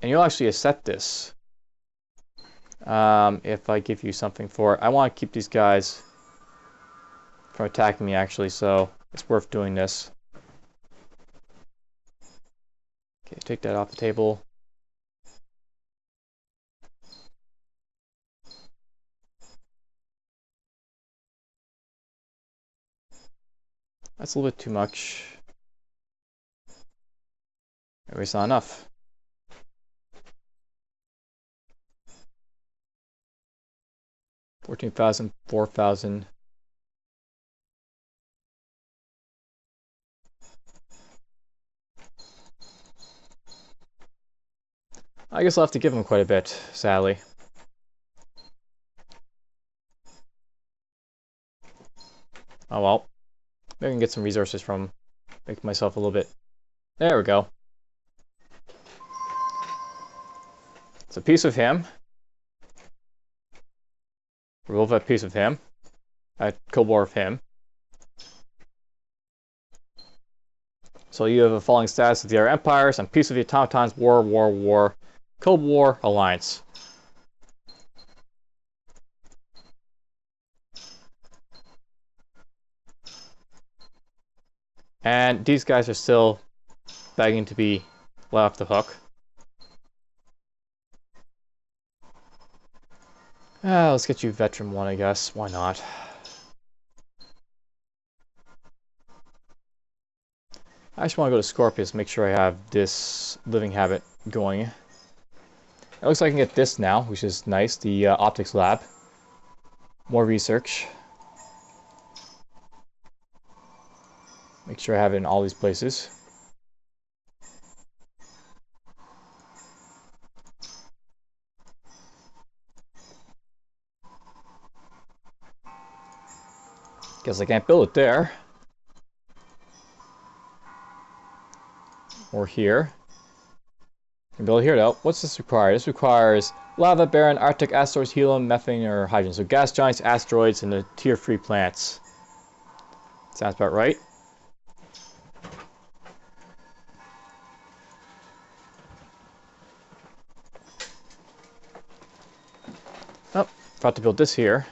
Speaker 1: And you'll actually accept this. If I give you something for it. I want to keep these guys from attacking me, actually, so it's worth doing this. Okay, take that off the table. That's a little bit too much. Maybe it's not enough. $14,000, $4,000. I guess I'll have to give him quite a bit, sadly. Oh well. Maybe I can get some resources from make myself a little bit. There we go. It's a piece of him. We're both at peace with him. At Cold War with him. So you have a falling status with the other empires, and peace with the automatons, war, war, war. Cold War, alliance. And these guys are still begging to be let off the hook. Let's get you Veteran 1, I guess. Why not? I just want to go to Scorpius, make sure I have this living habit going. It looks like I can get this now, which is nice. The optics lab. More research. Make sure I have it in all these places. Guess I can't build it there. Or here. I can build it here though. What's this require? This requires lava, barren, arctic, asteroids, helium, methane, or hydrogen. So gas giants, asteroids, and the tier 3 plants. Sounds about right. Oh, forgot to build this here.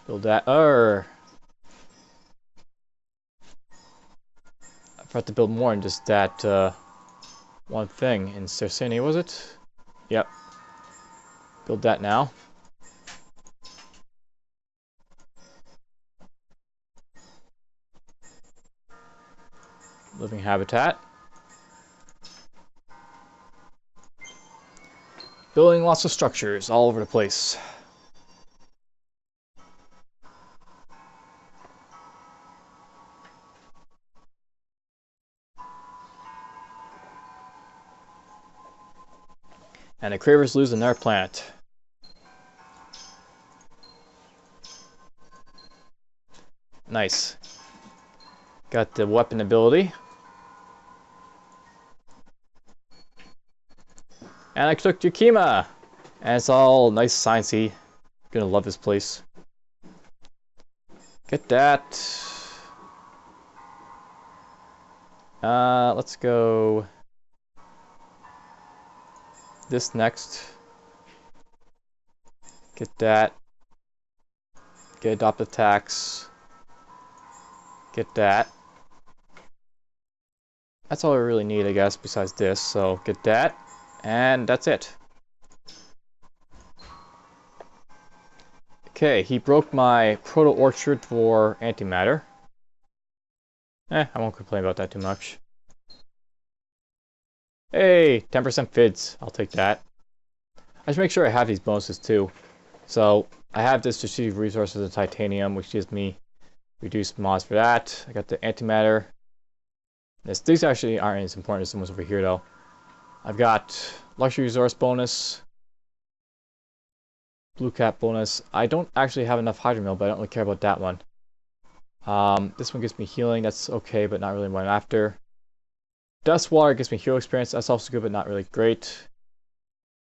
Speaker 1: Build that. I forgot to build more than just that one thing in Cercini, was it? Yep. Build that now. Living habitat. Building lots of structures all over the place. And the Cravers lose another planet. Nice. Got the weapon ability. And I took Yakima! And it's all nice sciencey. Gonna love this place. Get that. Let's go this next. Get that. Get adoptive tax. Get that. That's all I really need, I guess, besides this. So get that. And that's it. Okay, he broke my proto-orchard for antimatter. I won't complain about that too much. Hey, 10% FIDS. I'll take that. I should make sure I have these bonuses too. So, I have this strategic resources of titanium, which gives me reduced mods for that. I got the antimatter. These actually aren't as important as the ones over here though. I've got luxury resource bonus. Blue cap bonus. I don't actually have enough hydromill, but I don't really care about that one. This one gives me healing. That's okay, but not really what I'm after. Dust water gives me hero experience. That's also good, but not really great.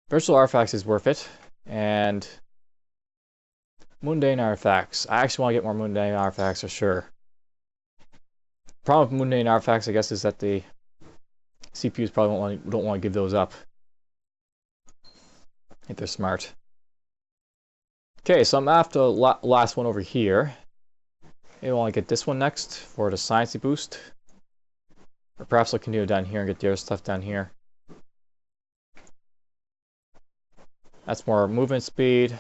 Speaker 1: Virtual artifacts is worth it. And mundane artifacts. I actually want to get more mundane artifacts for sure. Problem with mundane artifacts, I guess, is that the CPUs probably don't want to give those up. If they're smart. Okay, so I'm after the last one over here. Maybe I want to get this one next for the sciencey boost. Or perhaps I'll continue down here and get the other stuff down here. That's more movement speed.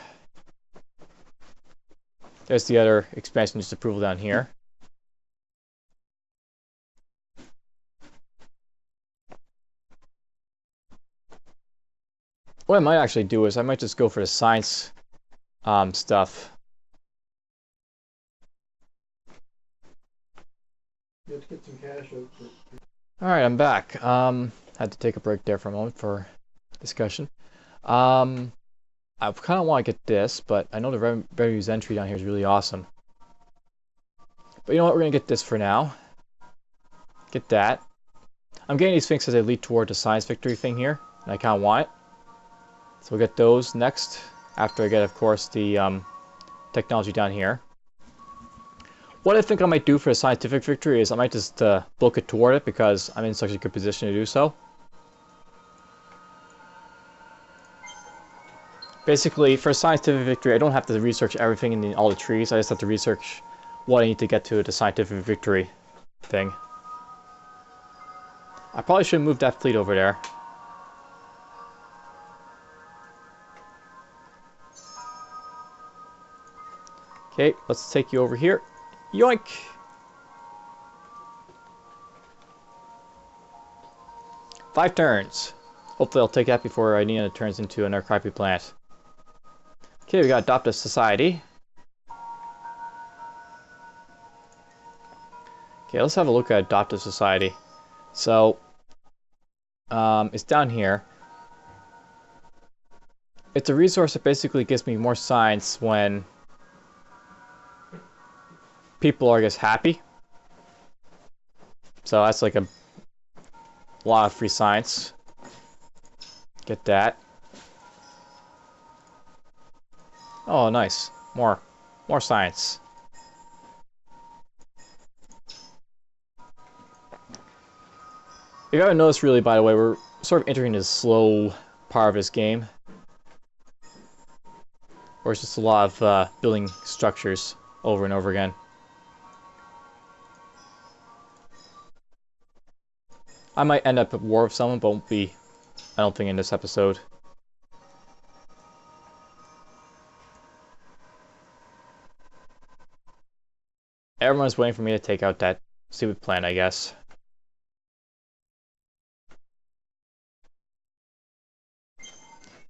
Speaker 1: There's the other expansion disapproval down here. What I might actually do is I might just go for the science stuff.
Speaker 2: You have to get some cash out for.
Speaker 1: Alright, I'm back. Had to take a break there for a moment for discussion. I kind of want to get this, but I know the revenues entry down here is really awesome. But you know what, we're going to get this for now. Get that. I'm getting these things as they lead toward the science victory thing here, and I kind of want it. So we'll get those next, after I get, of course, the technology down here. What I think I might do for a scientific victory is I might just book it toward it because I'm in such a good position to do so. Basically, for a scientific victory, I don't have to research everything in all the trees. I just have to research what I need to get to the scientific victory thing. I probably should move that fleet over there. Okay, let's take you over here. Yoink! Five turns. Hopefully I'll take that before Inina turns into another crappy plant. Okay, we got Adoptive Society. Okay, let's have a look at Adoptive Society. So, it's down here. It's a resource that basically gives me more science when people are, I guess, happy. So that's like a lot of free science. Get that. Oh, nice. More science. You gotta notice, really, by the way, we're sort of entering this slow part of this game. Where it's just a lot of building structures over and over again. I might end up at war with someone, but won't be, I don't think, in this episode. Everyone's waiting for me to take out that stupid plan, I guess.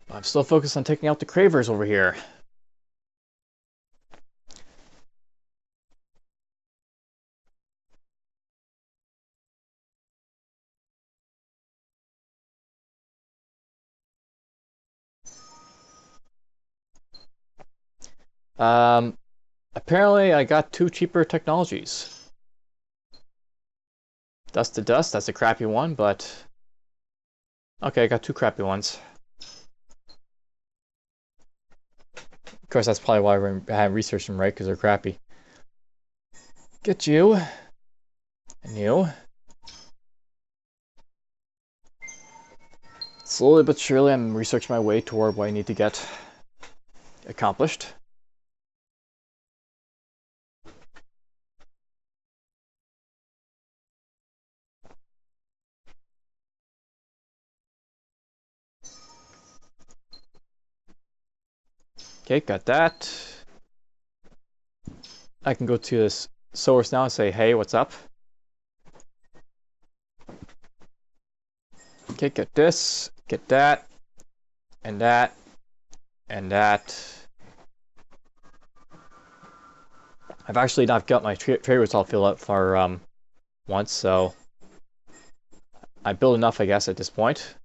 Speaker 1: I'm still focused on taking out the Cravers over here. Apparently I got two cheaper technologies. Dust to Dust, that's a crappy one, but... Okay, I got two crappy ones. Of course, that's probably why I haven't researched them right, because they're crappy. Get you. And you. Slowly but surely, I'm researching my way toward what I need to get accomplished. Okay, got that. I can go to this source now and say, hey, what's up? Okay, get this, get that, and that, and that. I've actually not got my trade routes all filled out for once, so I built enough, I guess, at this point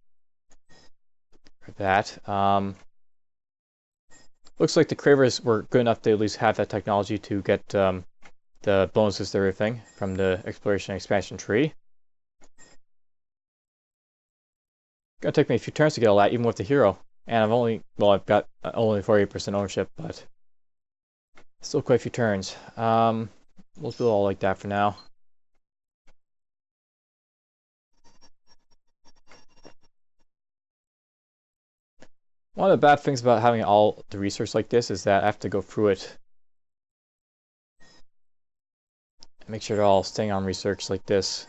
Speaker 1: for that. Looks like the Cravers were good enough to at least have that technology to get the bonuses to everything from the exploration and expansion tree. Gonna take me a few turns to get all that, even with the hero. And I've got only 48% ownership, but still quite a few turns. We'll do it all like that for now. One of the bad things about having all the research like this is that I have to go through it and make sure they're all staying on research like this.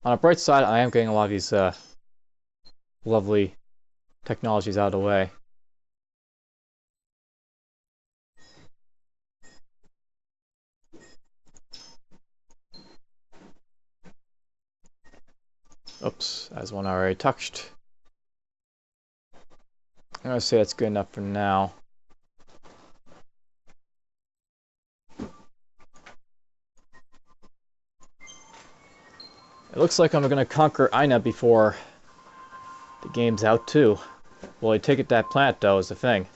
Speaker 1: On a bright side, I am getting a lot of these lovely technologies out of the way. Oops, that's one I already touched. I'm gonna say that's good enough for now. It looks like I'm gonna conquer Ina before the game's out too. Well, I take it that plant though is the thing.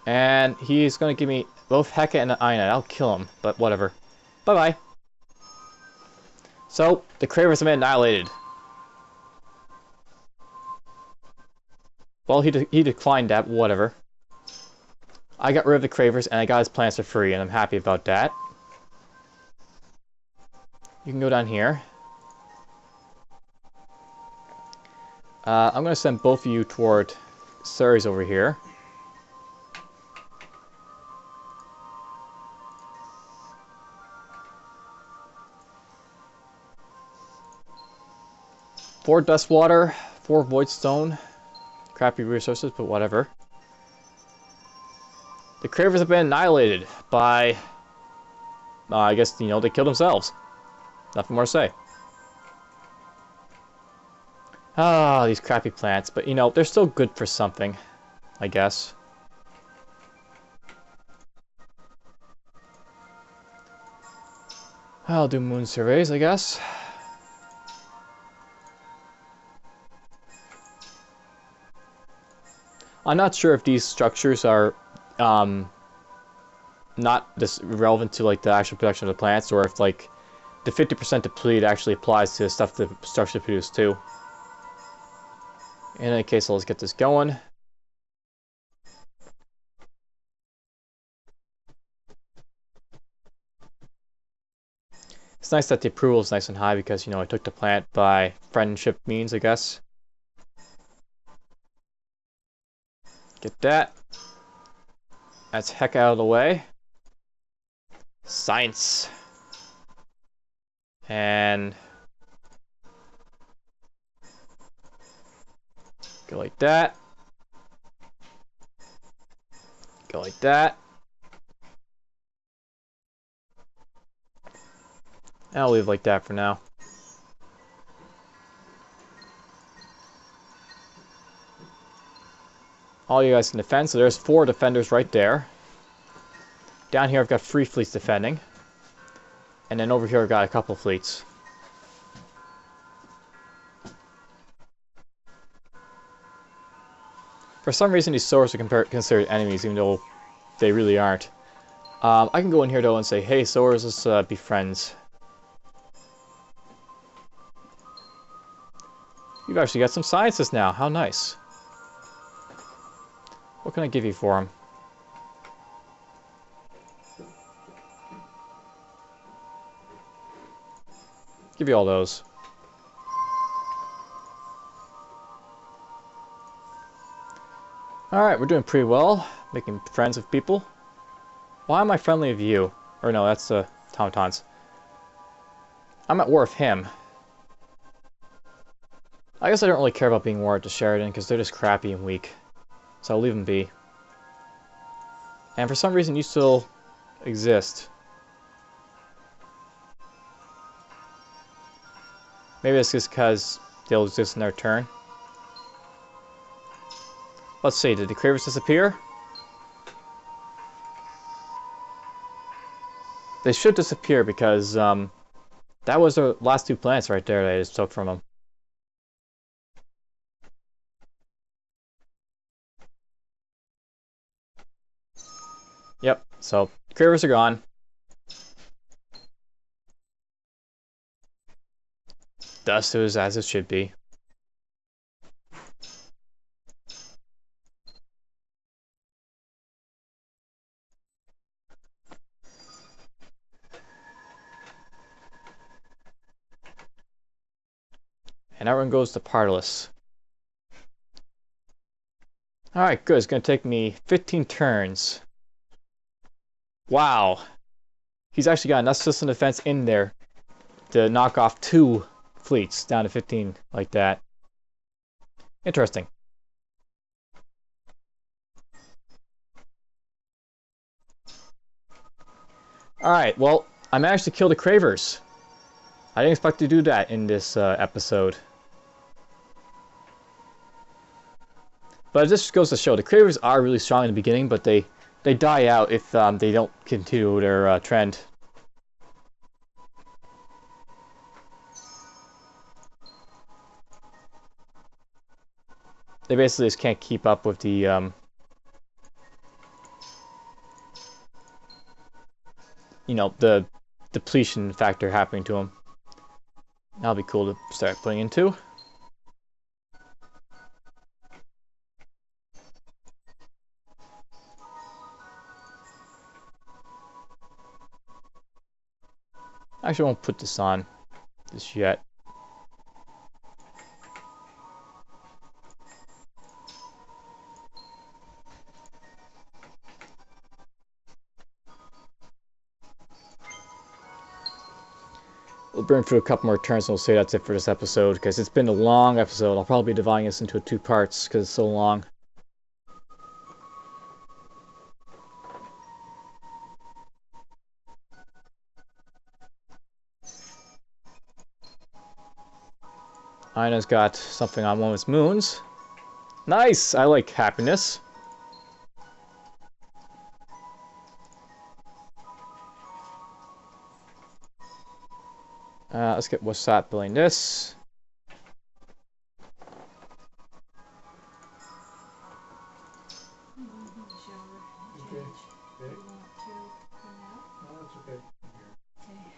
Speaker 1: And he's gonna give me both Heka and Ina. I'll kill him, but whatever. Bye-bye. So, the Cravers have been annihilated. Well, he declined that, whatever. I got rid of the Cravers, and I got his plants for free, and I'm happy about that. You can go down here. I'm going to send both of you toward Ceres over here. Four Dust Water, 4 Void Stone. Crappy resources, but whatever. The Cravers have been annihilated by... I guess, you know, they killed themselves. Nothing more to say. Ah, these crappy plants. But, you know, they're still good for something, I guess. I'll do moon surveys, I guess. I'm not sure if these structures are not this relevant to like the actual production of the plants, or if like the 50% deplete actually applies to the stuff the structure produce too. In any case, let's get this going. It's nice that the approval is nice and high because, you know, I took the plant by friendship means, I guess. Get that. That's heck out of the way. Science. And go like that. Go like that. I'll leave it like that for now. All you guys can defend, so there's 4 defenders right there. Down here I've got 3 fleets defending. And then over here I've got a couple fleets. For some reason these swords are considered enemies, even though they really aren't. I can go in here though and say, hey swords, let's be friends. You've actually got some scientists now, how nice. What can I give you for them? Give you all those. Alright, we're doing pretty well. Making friends with people. Why am I friendly with you? Or no, that's Automatons. I'm at war with him. I guess I don't really care about being war at the Sheridan because they're just crappy and weak. So I'll leave them be. And for some reason you still exist. Maybe it's just because they'll exist in their turn. Let's see, did the Cravers disappear? They should disappear because that was the last 2 planets right there that I just took from them. Yep, so Cravers are gone. Dust is as it should be. And everyone goes to Partless. Alright, good. It's going to take me 15 turns. Wow. He's actually got enough system defense in there to knock off 2 fleets down to 15 like that. Interesting. Alright, well, I managed to kill the Cravers. I didn't expect to do that in this episode. But it just goes to show, the Cravers are really strong in the beginning, but they die out if they don't continue their trend. They basically just can't keep up with the, you know, the depletion factor happening to them. That'll be cool to start putting into. Actually, I won't put this on just yet. We'll burn through a couple more turns and we'll say that's it for this episode, because it's been a long episode. I'll probably be dividing this into 2 parts because it's so long. Ina's got something on one of its moons. Nice! I like happiness. Let's get Wasat building this.
Speaker 2: Okay. Okay. No, that's okay. I'm here.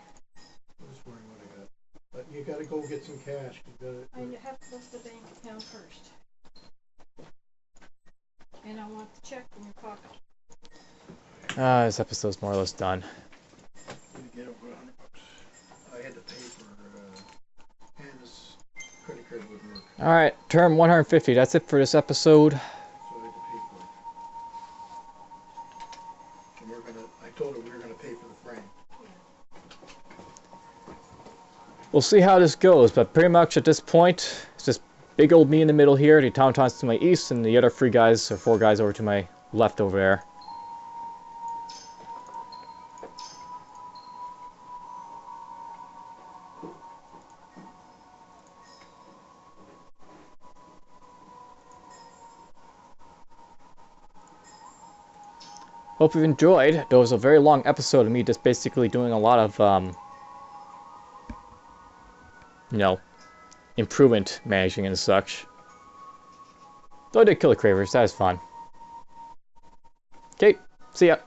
Speaker 2: I'm just wondering what I got. But you gotta go get some cash. You
Speaker 3: have to bust the bank account first. And I want the check in your pocket.
Speaker 1: This episode's more or less done.
Speaker 2: get over $100. I had to pay for Hannah's credit card wouldn't work.
Speaker 1: Alright, term 150. That's it for this episode.
Speaker 2: So I had to pay for it. And I told her we were gonna pay for the frame.
Speaker 1: We'll see how this goes, but pretty much at this point, it's just big old me in the middle here, the Automatons to my east, and the other 3 guys, or 4 guys over to my left over there. hope you've enjoyed. There was a very long episode of me just basically doing a lot of, you know, improvement managing and such. Though I did kill the Cravers, that was fun. Okay, see ya.